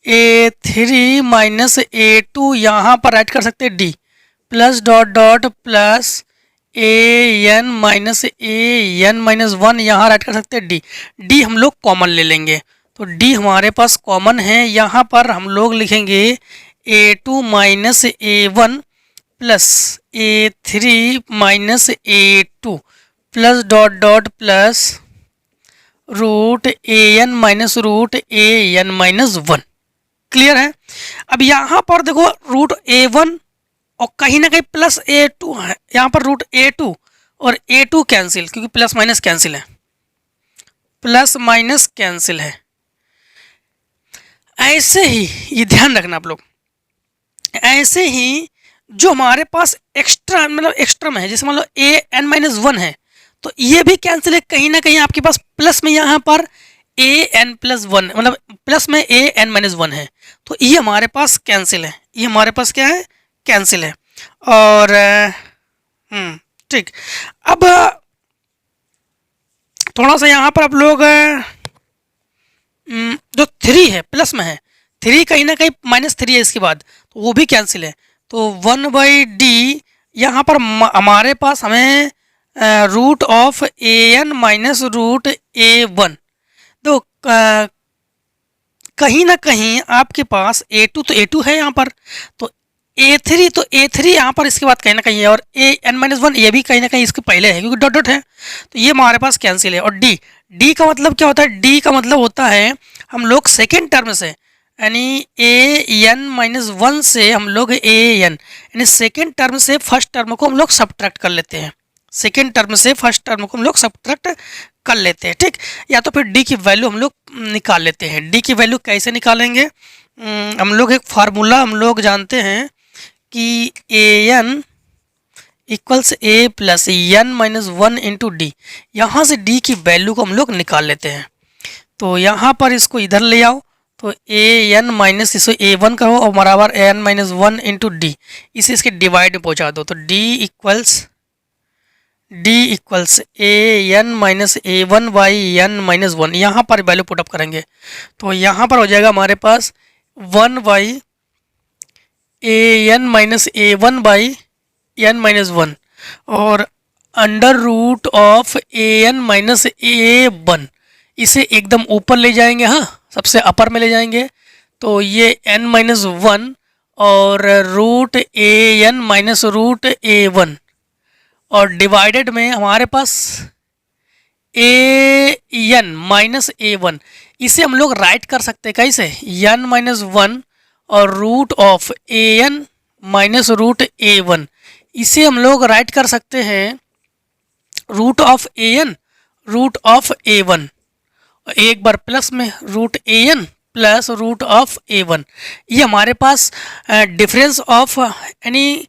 A3 minus A2 यहाँ पर राइट कर सकते हैं D plus dot dot plus AN minus AN minus 1 यहाँ राइट कर सकते हैं डी हम लोग कॉमन ले लेंगे। तो डी हमारे पास कॉमन है, यहाँ पर हम लोग लिखेंगे A2 minus A1 plus A3 minus A2 plus dot dot plus root AN minus root AN minus 1। Clear है? अब यहाँ पर देखो रूट A1 और कहीं ना कहीं प्लस A2 है, यहाँ पर रूट A2 और A2 कैंसिल, क्योंकि प्लस माइनस कैंसिल है, प्लस माइनस कैंसिल है। ऐसे ही ये ध्यान रखना आप लोग, ऐसे ही जो हमारे पास एक्स्ट्रा मतलब एक्स्ट्रा में है, जैसे मान लो AN माइनस 1 है तो ये भी कैंसिल है, कहीं ना कहीं आपके पास प्लस में यहाँ पर AN प्लस 1 मतलब प्लस में AN माइनस 1 है, तो ये हमारे पास कैंसिल है, ये हमारे पास क्या है? कैंसिल है। और ठीक, अब थोड़ा सा यहाँ पर आप लोग जो 3 है प्लस में है, 3 कहीं ना कहीं माइनस 3 है इसके बाद, तो वो भी कैंसिल है। तो 1/d यहाँ पर हमारे पास हमें root of AN minus root A1, तो कहीं ना कहीं आपके पास A2 तो A2 है यहाँ पर, तो A3 यहाँ पर इसके बाद कहीं ना कहीं है, और AN माइनस 1 ये भी कहीं ना कहीं इसके पहले है क्योंकि डॉट डॉट है, तो ये हमारे पास कैंसिल है। और डी का मतलब क्या होता है? डी का मतलब होता है हम लोग सेकेंड टर्म से यानी AN माइनस 1 से हम लोग AN यानी सेकेंड टर्म से फर्स्ट टर्म को हम लोग सब्ट्रैक्ट कर लेते हैं, सेकेंड टर्म से फर्स्ट टर्म को हम लोग सब्ट्रैक्ट कर लेते हैं। ठीक, या तो फिर डी की वैल्यू हम लोग निकाल लेते हैं। डी की वैल्यू कैसे निकालेंगे? हम लोग एक फार्मूला हम लोग जानते हैं कि AN equals A plus N minus 1 into D, यहाँ से डी की वैल्यू को हम लोग निकाल लेते हैं। तो यहाँ पर इसको इधर ले आओ, तो AN माइनस इसको A1 करो और बराबर AN माइनस 1 इंटू डी, इसे इसके डिवाइड में पहुँचा दो, तो D equals AN minus A1 by N minus 1, यहाँ पर वैल्यू पुटअप करेंगे तो यहाँ पर हो जाएगा हमारे पास 1 by AN minus A1 by N minus 1 और under root of AN minus A1, इसे एकदम ऊपर ले जाएंगे, हाँ सबसे अपर में ले जाएंगे, तो ये N माइनस 1 और root AN minus root A1 और डिवाइडेड में हमारे पास AN माइनस A1, इसे हम लोग राइट कर सकते हैं कैसे? N माइनस 1 और root of AN minus root A1, इसे हम लोग राइट कर सकते हैं root of AN root of A1, एक बार प्लस में root AN plus root of A1, ये हमारे पास डिफरेंस ऑफ यानी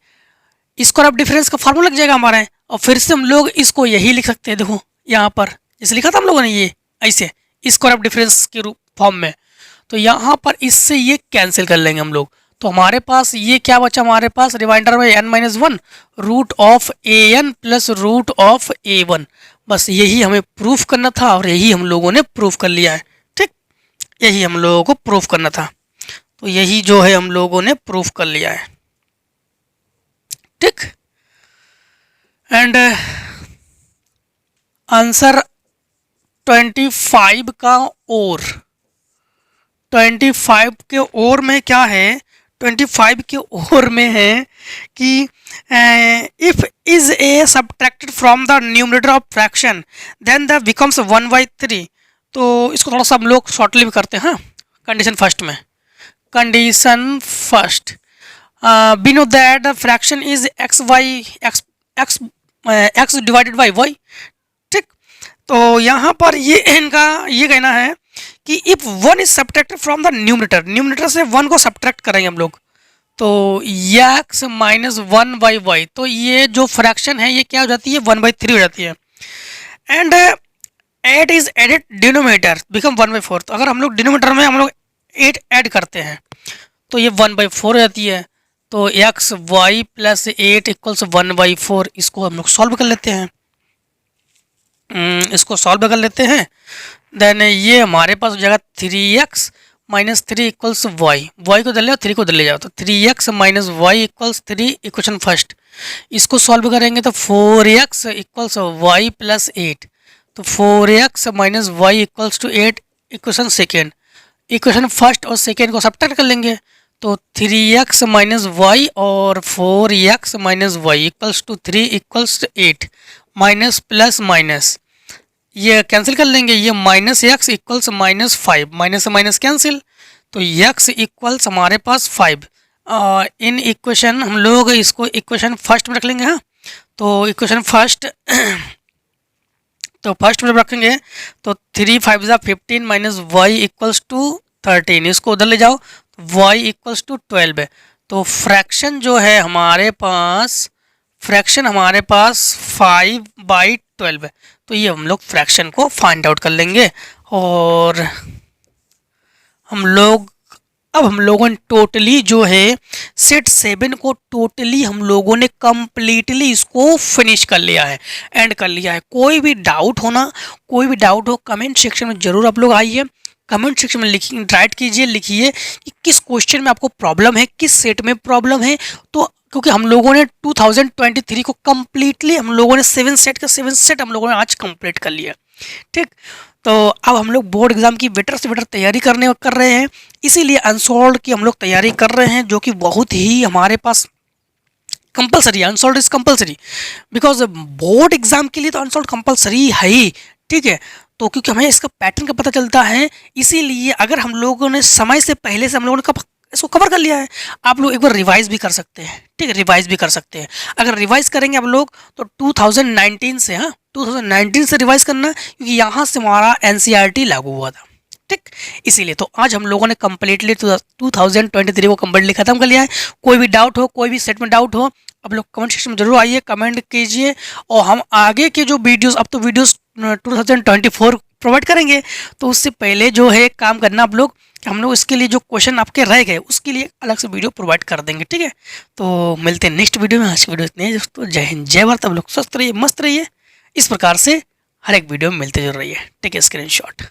स्क्वायर ऑफ डिफरेंस का फार्मूला लग जाएगा हमारा। और फिर से हम लोग इसको यही लिख सकते हैं, देखो यहाँ पर जैसे लिखा था हम लोगों ने ये ऐसे स्क्वायर ऑफ डिफरेंस के रूप फॉर्म में, तो यहाँ पर इससे ये कैंसिल कर लेंगे हम लोग, तो हमारे पास ये क्या बचा, हमारे पास रिमाइंडर में n-1 root of an plus root of a1। बस यही हमें प्रूफ करना था और यही हम लोगों ने प्रूफ कर लिया है। ठीक, यही हम लोगों को प्रूफ करना था, तो यही जो है हम लोगों ने प्रूफ कर लिया है। ठीक, एंड आंसर 25 का और 25 के और में क्या है, 25 के और में है कि if is a subtracted from the numerator of fraction then the becomes 1/3। तो इसको थोड़ा सा हम लोग शॉर्टली भी करते हैं। हाँ, कंडीशन फर्स्ट में, condition first, we know that the fraction is x divided by y। ठीक, तो यहाँ पर ये इनका ये कहना है कि if 1 is subtracted from the numerator, numerator से 1 को सब्ट्रैक्ट करेंगे हम लोग, तो x माइनस 1/y, तो ये जो फ्रैक्शन है ये क्या हो जाती है, 1/3 हो जाती है। And 8 is added denominator becomes 1/4। तो अगर हम लोग डिनोमिनेटर में हम लोग 8 ऐड करते हैं तो ये 1/4 हो जाती है। तो एक्स वाई प्लस 8 इक्वल्स 1/4। इसको हम लोग सॉल्व कर लेते हैं, इसको सॉल्व कर लेते हैं। देन ये हमारे पास हो जाएगा 3x minus 3 equals Y, Y को दे ले 3 को दे ले जाओ, तो 3x minus Y equals 3 equation first. इसको सॉल्व करेंगे तो 4x इक्वल्स वाई प्लस 8, तो 4x minus Y equals to 8 equation second. Equation first और सेकेंड को सब्ट्रैक्ट कर लेंगे, तो 3x माइनस वाई और 4x minus Y equals to 3 equals 8, minus plus minus ये कैंसिल कर लेंगे, ये minus x equals minus 5, minus से माइनस कैंसिल, तो x इक्वल्स हमारे पास 5। इन इक्वेशन हम लोग इसको इक्वेशन फर्स्ट में रख लेंगे। हाँ, तो इक्वेशन फर्स्ट तो फर्स्ट में रखेंगे तो 3 5 ज़ा 15 माइनस वाई इक्वल्स टू 13, इसको उधर ले जाओ, y इक्वल्स टू 12 है। तो फ्रैक्शन जो है हमारे पास, फ्रैक्शन हमारे पास 5/12 है। तो ये हम लोग फ्रैक्शन को फाइंड आउट कर लेंगे और हम लोगों ने टोटली जो है सेट 7 को टोटली हम लोगों ने कम्प्लीटली इसको फिनिश कर लिया है, एंड कर लिया है। कोई भी डाउट हो कमेंट सेक्शन में ज़रूर आप लोग आइए, कमेंट सेक्शन में लिखिए, राइट कीजिए, लिखिए कि किस क्वेश्चन में आपको प्रॉब्लम है, किस सेट में प्रॉब्लम है। तो क्योंकि हम लोगों ने 2023 को कम्प्लीटली हम लोगों ने 7 सेट हम लोगों ने आज कंप्लीट कर लिया। ठीक, तो अब हम लोग बोर्ड एग्जाम की बेटर से बेटर तैयारी कर रहे हैं, इसीलिए अनसॉल्व्ड की हम लोग तैयारी कर रहे हैं, जो कि बहुत ही हमारे पास कंपलसरी है। Unsolved is compulsory because board exam के लिए तो अनसॉल्व्ड कंपलसरी है ही। ठीक है, तो क्योंकि हमें इसका पैटर्न का पता चलता है, इसीलिए अगर हम लोगों ने समय से पहले से हम लोगों ने इसको कवर कर लिया है, आप लोग एक बार रिवाइज भी कर सकते हैं। ठीक है, रिवाइज भी कर सकते हैं। अगर रिवाइज करेंगे आप लोग तो 2019 से, हाँ 2019 से रिवाइज करना, क्योंकि यहाँ से हमारा NCERT लागू हुआ था। ठीक, इसीलिए तो आज हम लोगों ने कम्प्लीटली 2023 को कम्प्लीटली खत्म कर लिया है। कोई भी डाउट हो, कोई भी सेट में डाउट हो, आप लोग कमेंट सेक्शन में जरूर आइए, कमेंट कीजिए, और हम आगे के जो वीडियोस, अब तो वीडियोस 2024 प्रोवाइड करेंगे, तो उससे पहले जो है काम करना आप लोग, हम लोग इसके लिए जो क्वेश्चन आपके रह गए उसके लिए अलग से वीडियो प्रोवाइड कर देंगे। ठीक है, तो मिलते हैं नेक्स्ट वीडियो में। आज की वीडियो इतनी है दोस्तों, जय हिंद जय भारत। आप लोग स्वस्थ रहिए, मस्त रहिए, इस प्रकार से हर एक वीडियो में मिलते जरूर रहिए। ठीक है, स्क्रीनशॉट।